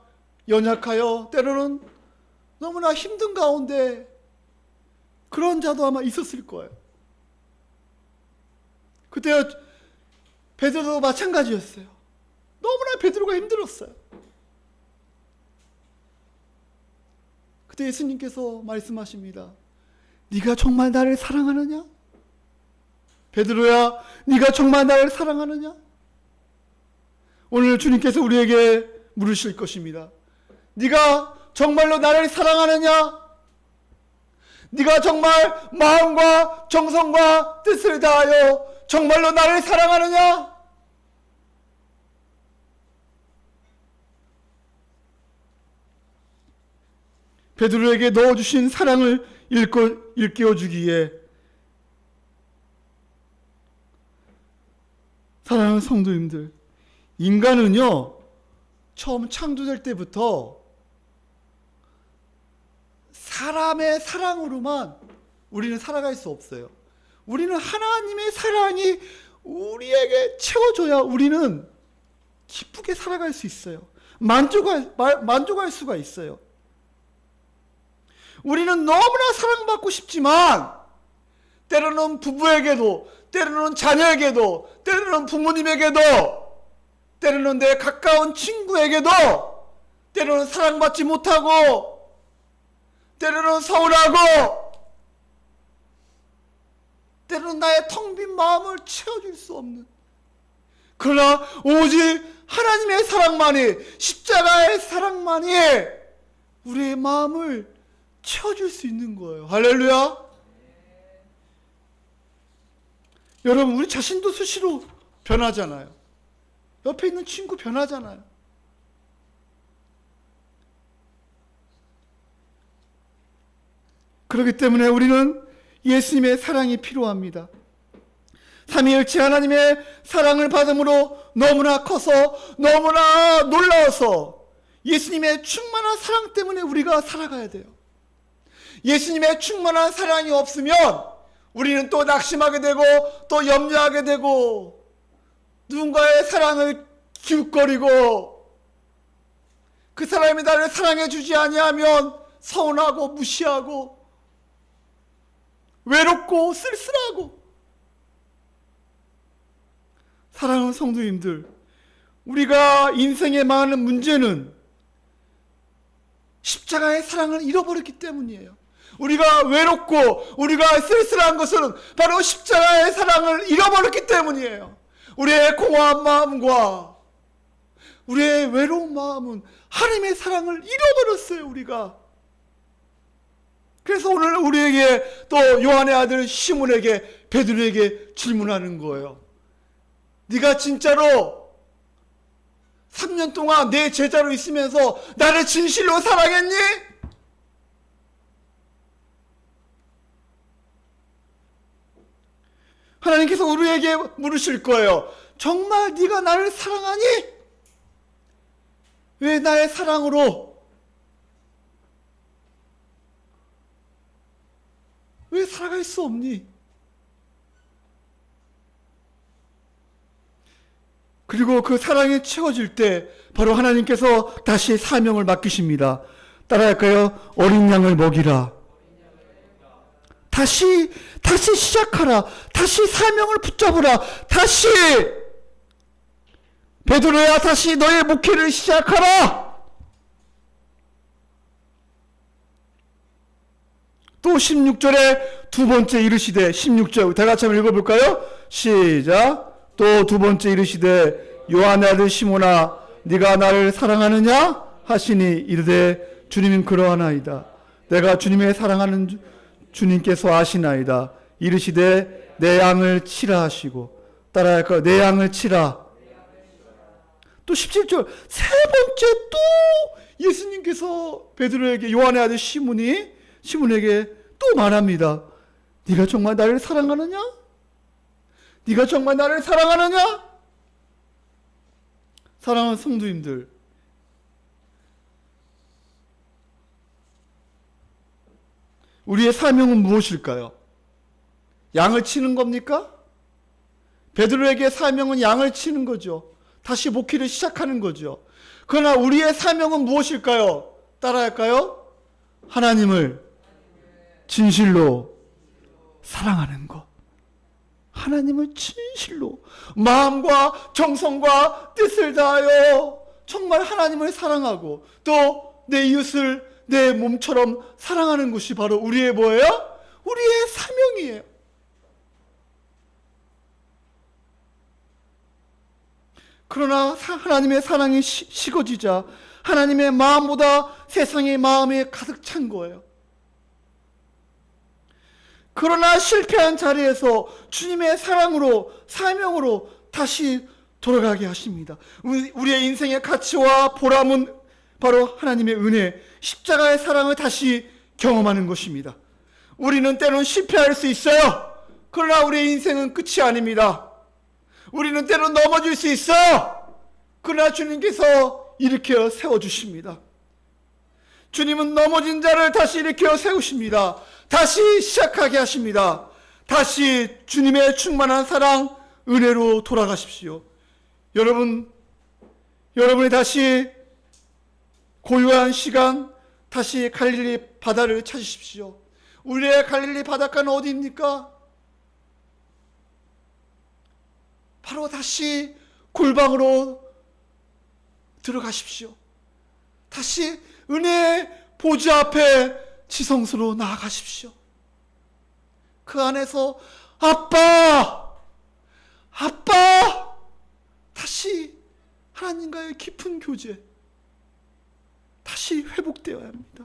연약하여 때로는 너무나 힘든 가운데 그런 자도 아마 있었을 거예요. 그때 베드로도 마찬가지였어요. 너무나 베드로가 힘들었어요. 그때 예수님께서 말씀하십니다. 네가 정말 나를 사랑하느냐? 베드로야, 네가 정말 나를 사랑하느냐? 오늘 주님께서 우리에게 물으실 것입니다. 네가 정말로 나를 사랑하느냐? 네가 정말 마음과 정성과 뜻을 다하여 정말로 나를 사랑하느냐? 베드로에게 넣어주신 사랑을 일깨워주기에, 사랑하는 성도님들, 인간은요 처음 창조될 때부터 사람의 사랑으로만 우리는 살아갈 수 없어요. 우리는 하나님의 사랑이 우리에게 채워줘야 우리는 기쁘게 살아갈 수 있어요. 만족할 수가 있어요. 우리는 너무나 사랑받고 싶지만 때로는 부부에게도, 때로는 자녀에게도, 때로는 부모님에게도, 때로는 내 가까운 친구에게도 때로는 사랑받지 못하고, 때로는 서운하고, 때로는 나의 텅 빈 마음을 채워줄 수 없는, 그러나 오직 하나님의 사랑만이, 십자가의 사랑만이 우리의 마음을 채워줄 수 있는 거예요. 할렐루야. 여러분, 우리 자신도 수시로 변하잖아요. 옆에 있는 친구 변하잖아요. 그렇기 때문에 우리는 예수님의 사랑이 필요합니다. 삼위일체 하나님의 사랑을 받음으로 너무나 커서, 너무나 놀라워서 예수님의 충만한 사랑 때문에 우리가 살아가야 돼요. 예수님의 충만한 사랑이 없으면 우리는 또 낙심하게 되고, 또 염려하게 되고, 누군가의 사랑을 기웃거리고, 그 사람이 나를 사랑해 주지 아니하면 서운하고 무시하고 외롭고 쓸쓸하고. 사랑하는 성도님들, 우리가 인생의 많은 문제는 십자가의 사랑을 잃어버렸기 때문이에요. 우리가 외롭고 우리가 쓸쓸한 것은 바로 십자가의 사랑을 잃어버렸기 때문이에요. 우리의 공허한 마음과 우리의 외로운 마음은 하나님의 사랑을 잃어버렸어요, 우리가. 그래서 오늘 우리에게 또 요한의 아들 시몬에게, 베드로에게 질문하는 거예요. 네가 진짜로 3년 동안 내 제자로 있으면서 나를 진실로 사랑했니? 하나님께서 우리에게 물으실 거예요. 정말 네가 나를 사랑하니? 왜 나의 사랑으로 왜 살아갈 수 없니? 그리고 그 사랑이 채워질 때 바로 하나님께서 다시 사명을 맡기십니다. 따라할까요? 어린 양을 먹이라. 다시 시작하라. 다시 사명을 붙잡으라. 다시 베드로야, 다시 너의 목회를 시작하라. 또 16절에 두 번째 이르시되, 16절 다 같이 한번 읽어볼까요? 시작. 또 두 번째 이르시되 요한의 아들 시몬아 네가 나를 사랑하느냐 하시니 이르되 주님은 그러하나이다. 내가 주님의 사랑하는 주님께서 아시나이다. 이르시되 내 양을 치라 하시고, 따라할까요? 내 양을 치라. 또 17절 세 번째 또 예수님께서 베드로에게, 요한의 아들 시몬에게 또 말합니다. 네가 정말 나를 사랑하느냐? 네가 정말 나를 사랑하느냐? 사랑하는 성도님들, 우리의 사명은 무엇일까요? 양을 치는 겁니까? 베드로에게 사명은 양을 치는 거죠. 다시 목회를 시작하는 거죠. 그러나 우리의 사명은 무엇일까요? 따라할까요? 하나님을 진실로 사랑하는 것. 하나님을 진실로 마음과 정성과 뜻을 다하여 정말 하나님을 사랑하고 또 내 이웃을 내 몸처럼 사랑하는 것이 바로 우리의 뭐예요? 우리의 사명이에요. 그러나 하나님의 사랑이 식어지자 하나님의 마음보다 세상의 마음이 가득 찬 거예요. 그러나 실패한 자리에서 주님의 사랑으로, 사명으로 다시 돌아가게 하십니다. 우리의 인생의 가치와 보람은 바로 하나님의 은혜, 십자가의 사랑을 다시 경험하는 것입니다. 우리는 때론 실패할 수 있어요. 그러나 우리의 인생은 끝이 아닙니다. 우리는 때론 넘어질 수 있어요. 그러나 주님께서 일으켜 세워주십니다. 주님은 넘어진 자를 다시 일으켜 세우십니다. 다시 시작하게 하십니다. 다시 주님의 충만한 사랑, 은혜로 돌아가십시오. 여러분이 다시 고요한 시간, 다시 갈릴리 바다를 찾으십시오. 우리의 갈릴리 바닷가는 어디입니까? 바로 다시 골방으로 들어가십시오. 다시 은혜의 보좌 앞에 지성소로 나아가십시오. 그 안에서 아빠! 다시 하나님과의 깊은 교제, 다시 회복되어야 합니다.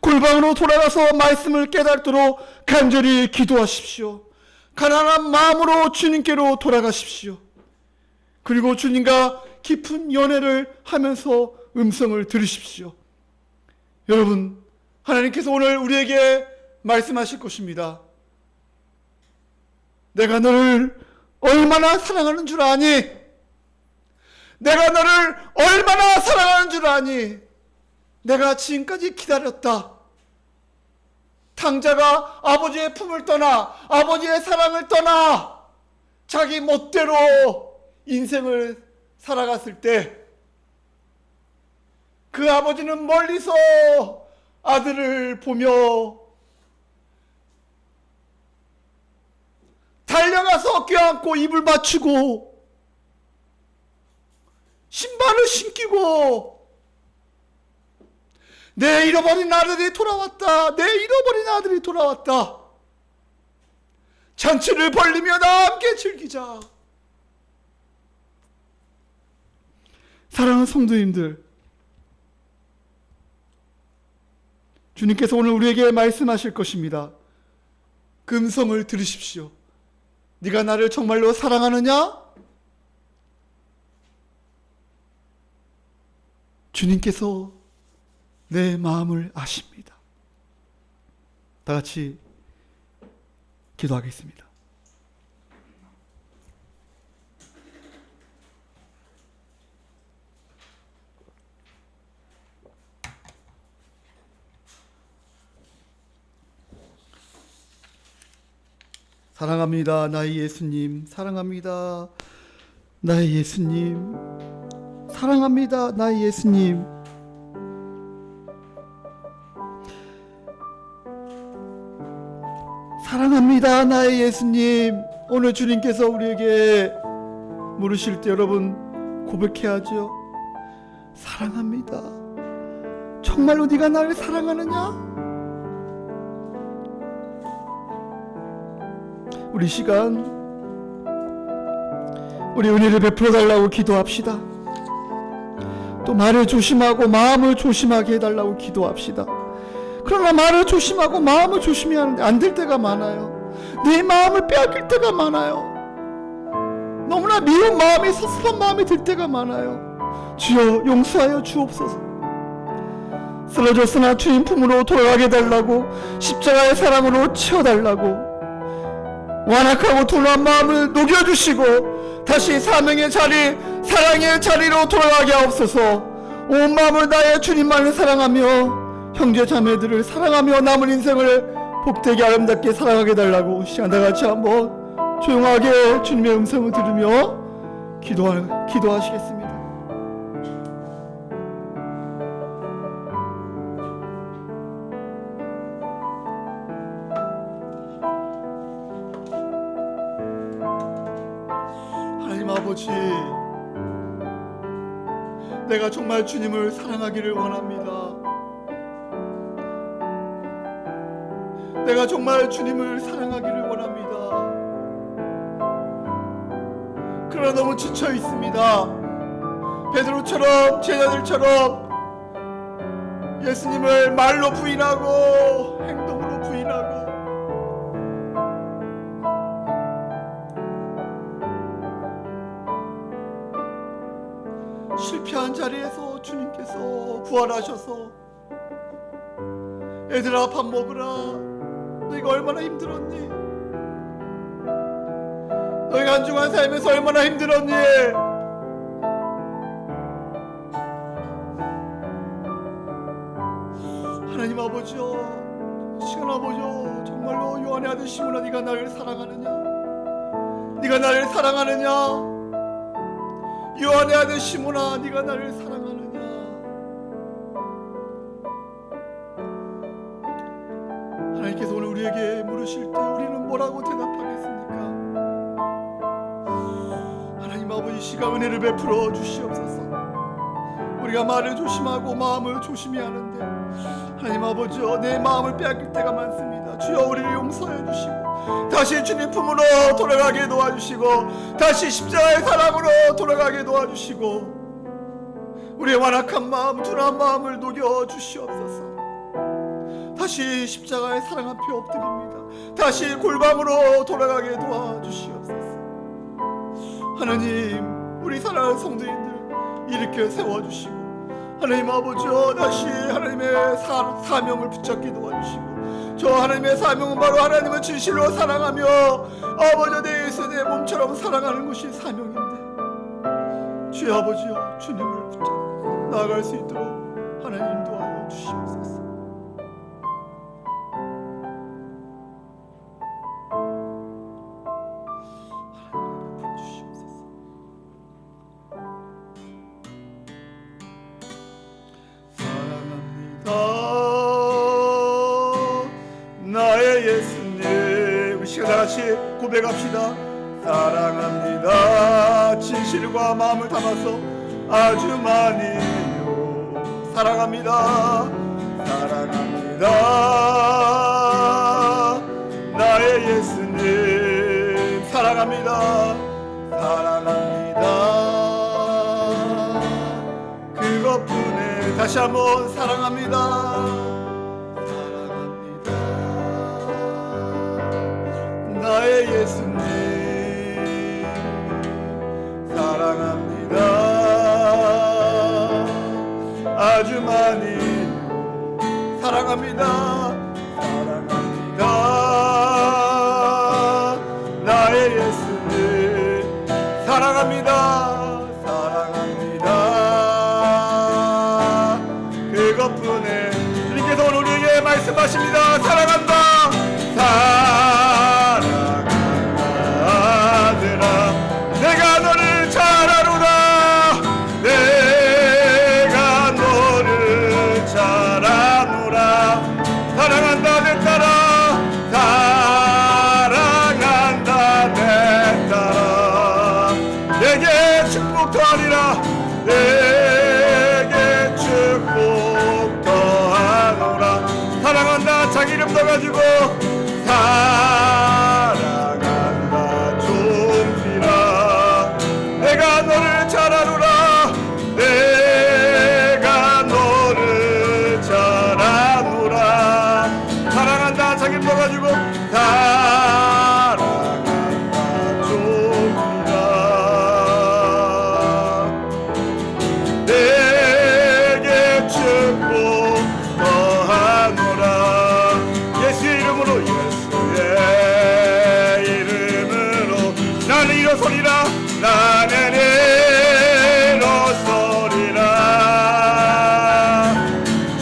골방으로 돌아가서 말씀을 깨닫도록 간절히 기도하십시오. 가난한 마음으로 주님께로 돌아가십시오. 그리고 주님과 깊은 연애를 하면서 음성을 들으십시오. 여러분, 하나님께서 오늘 우리에게 말씀하실 것입니다. 내가 너를 얼마나 사랑하는 줄 아니? 내가 너를 얼마나 사랑하는 줄 아니? 내가 지금까지 기다렸다. 탕자가 아버지의 품을 떠나, 아버지의 사랑을 떠나 자기 멋대로 인생을 살아갔을 때 그 아버지는 멀리서 아들을 보며 달려가서 껴안고 입을 맞추고 신발을 신기고 내 잃어버린 아들이 돌아왔다. 내 잃어버린 아들이 돌아왔다. 잔치를 벌리며 다 함께 즐기자. 사랑하는 성도님들, 주님께서 오늘 우리에게 말씀하실 것입니다. 그 음성을 들으십시오. 네가 나를 정말로 사랑하느냐? 주님께서 내 마음을 아십니다. 다 같이 기도하겠습니다. 사랑합니다, 나의 예수님. 사랑합니다, 나의 예수님. 사랑합니다, 나의 예수님. 사랑합니다, 나의 예수님. 오늘 주님께서 우리에게 물으실 때 여러분 고백해야죠. 사랑합니다. 정말로 네가 나를 사랑하느냐? 우리 시간 우리 은혜를 베풀어 달라고 기도합시다. 또 말을 조심하고 마음을 조심하게 해달라고 기도합시다. 그러나 말을 조심하고 마음을 조심해야 하는데 안 될 때가 많아요. 내 마음을 빼앗길 때가 많아요. 너무나 미운 마음이, 섭섭한 마음이 들 때가 많아요. 주여 용서하여 주옵소서. 쓰러졌으나 주님 품으로 돌아가게 해달라고, 십자가의 사랑으로 채워달라고, 완악하고 둔한 마음을 녹여주시고 다시 사명의 자리, 사랑의 자리로 돌아가게 하옵소서. 온 마음을 다해 주님만을 사랑하며 형제 자매들을 사랑하며 남은 인생을 복되게 아름답게 살아가게 해달라고 시간 다 같이 한번 조용하게 주님의 음성을 들으며 기도하시겠습니다. 하나님 아버지, 내가 정말 주님을 사랑하기를 원합니다. 내가 정말 주님을 사랑하기를 원합니다. 그러나 너무 지쳐 있습니다. 베드로처럼, 제자들처럼 예수님을 말로 부인하고 행동으로 부인하고 실패한 자리에서 주님께서 부활하셔서 얘들아 밥 먹으라. 너희가 얼마나 힘들었니? 너희가 안중한 삶에서 얼마나 힘들었니? 하나님 아버지여, 시간 아버지여, 정말로 요한의 아들 시몬아, 네가 나를 사랑하느냐? 네가 나를 사랑하느냐? 요한의 아들 시몬아, 네가 나를 사랑하느냐? 하나님께서 오늘 우리에게 물으실 때 우리는 뭐라고 대답하겠습니까? 하나님 아버지, 시간 은혜를 베풀어 주시옵소서. 우리가 말을 조심하고 마음을 조심해야 하는데 하나님 아버지여, 내 마음을 빼앗길 때가 많습니다. 주여 우리를 용서해 주시고 다시 주님 품으로 돌아가게 도와주시고 다시 십자가의 사랑으로 돌아가게 도와주시고 우리의 완악한 마음, 둔한 마음을 녹여 주시옵소서. 다시 십자가의 사랑 앞에 엎드립니다. 다시 골방으로 돌아가게 도와주시옵소서. 하나님, 우리 사랑하는 성도님들 일으켜 세워주시고 하나님 아버지여, 다시 하나님의 사명을 붙잡게 도와주시고 저 하나님의 사명은 바로 하나님을 진실로 사랑하며 아버지 내 예수 내 몸처럼 사랑하는 것이 사명인데 주여 아버지여, 주님을 붙잡고 나아갈 수 있도록 하나님 인도하여 주시옵소서. 나의 예수님, 우리 시간 다 다시 고백합시다. 사랑합니다. 진실과 마음을 담아서 아주 많이요. 사랑합니다. 사랑합니다. 나의 예수님 사랑합니다. 사랑합니다. 그것뿐에 다시 한번 사랑합니다. 나의 예수님 사랑합니다. 아주 많이 사랑합니다. 사랑합니다. 나의 예수님 사랑합니다. 사랑합니다. 그것뿐에 주님께서 오늘 우리에게 말씀하십니다. 사랑한다. 내가 너를 잘 아노라. 내가 너를 잘 아노라. 사랑한다 내 딸아. 사랑한다 내 딸아. 내게 축복 더하리라. 내게 축복 더하노라. 사랑한다 자기 이름 넣어가지고 사랑한다 좀비라. 내가 너를 잘 아노라. 내가 너를 잘 아노라. 사랑한다 자기 이름 넣어가지고 사랑한다 좀비라. 내게 축복 더하노라. 예수의 이름으로 예수의 이름으로 나는 일어서리라. 나는 일어서리라.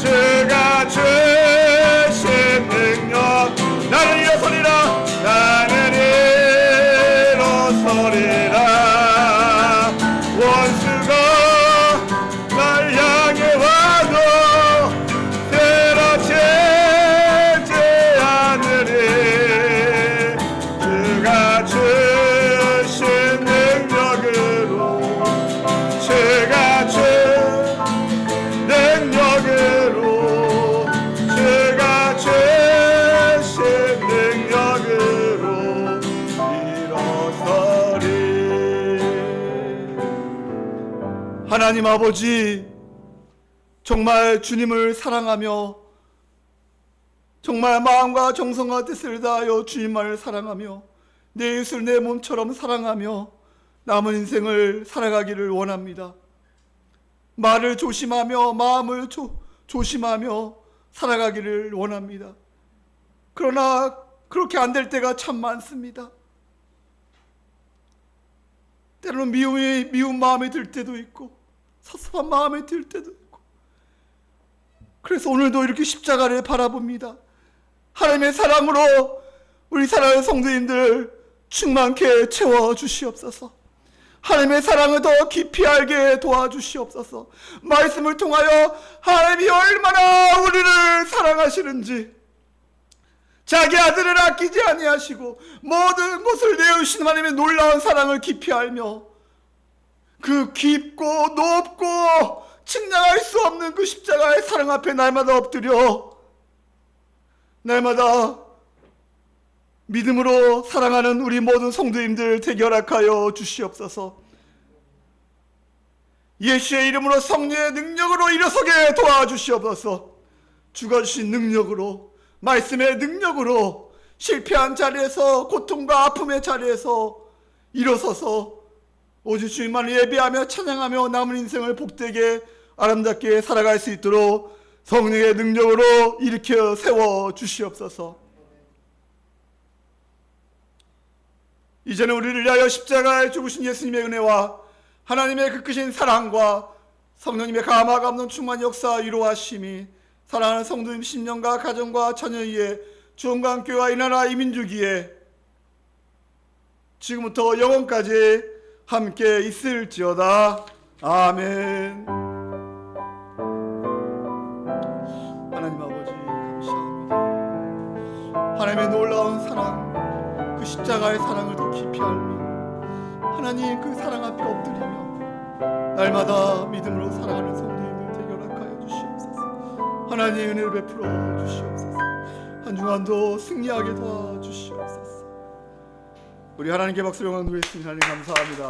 주가 주신 능력 나는 일어서리라. 나는 일어서리라. 원수가 날 향해 와도 때려치지 않으리. 주가 주신 능력으로 주가 주 능력으로 주가 주신 능력으로 일어서리. 하나님 아버지, 정말 주님을 사랑하며 정말 마음과 정성과 뜻을 다하여 주님만을 사랑하며 내 예수를 내 몸처럼 사랑하며 남은 인생을 살아가기를 원합니다. 말을 조심하며 마음을 조심하며 살아가기를 원합니다. 그러나 그렇게 안 될 때가 참 많습니다. 때로는 미운 마음이 들 때도 있고 섭섭한 마음이 들 때도 있고, 그래서 오늘도 이렇게 십자가를 바라봅니다. 하나님의 사랑으로 우리 사랑하는 성도님들 충만케 채워주시옵소서. 하나님의 사랑을 더 깊이 알게 도와주시옵소서. 말씀을 통하여 하나님이 얼마나 우리를 사랑하시는지, 자기 아들을 아끼지 아니하시고 모든 것을 내어주신 하나님의 놀라운 사랑을 깊이 알며 그 깊고 높고 측량할 수 없는 그 십자가의 사랑 앞에 날마다 엎드려 날마다 믿음으로 사랑하는 우리 모든 성도님들 되게 허락하여 주시옵소서. 예수의 이름으로 성령의 능력으로 일어서게 도와주시옵소서. 주가 주신 능력으로, 말씀의 능력으로 실패한 자리에서, 고통과 아픔의 자리에서 일어서서 오직 주님만을 예배하며 찬양하며 남은 인생을 복되게 아름답게 살아갈 수 있도록 성령의 능력으로 일으켜 세워 주시옵소서. 이제는 우리를 위하여 십자가에 죽으신 예수님의 은혜와 하나님의 그 크신 사랑과 성령님의 감화가 없는 충만 역사 위로하심이 사랑하는 성도님 심령과 가정과 자녀 위에 주원광교회와 이 나라 이 민족 위에 지금부터 영원까지 함께 있을지어다. 아멘. 하나님 아버지 감사합니다. 하나님의 놀라운 사랑, 그 십자가 십자가의 사랑을 더 깊이 알며 하나님 그 사랑 앞에 엎드리며 날마다 믿음으로 살아가는 성도님들 되게 허락하여 주시옵소서. 하나님 은혜를 베풀어 주시옵소서. 한 주간도 승리하게 도와주시옵소서. 우리 하나님께 박수를 드리겠습니다. 하나님 감사합니다.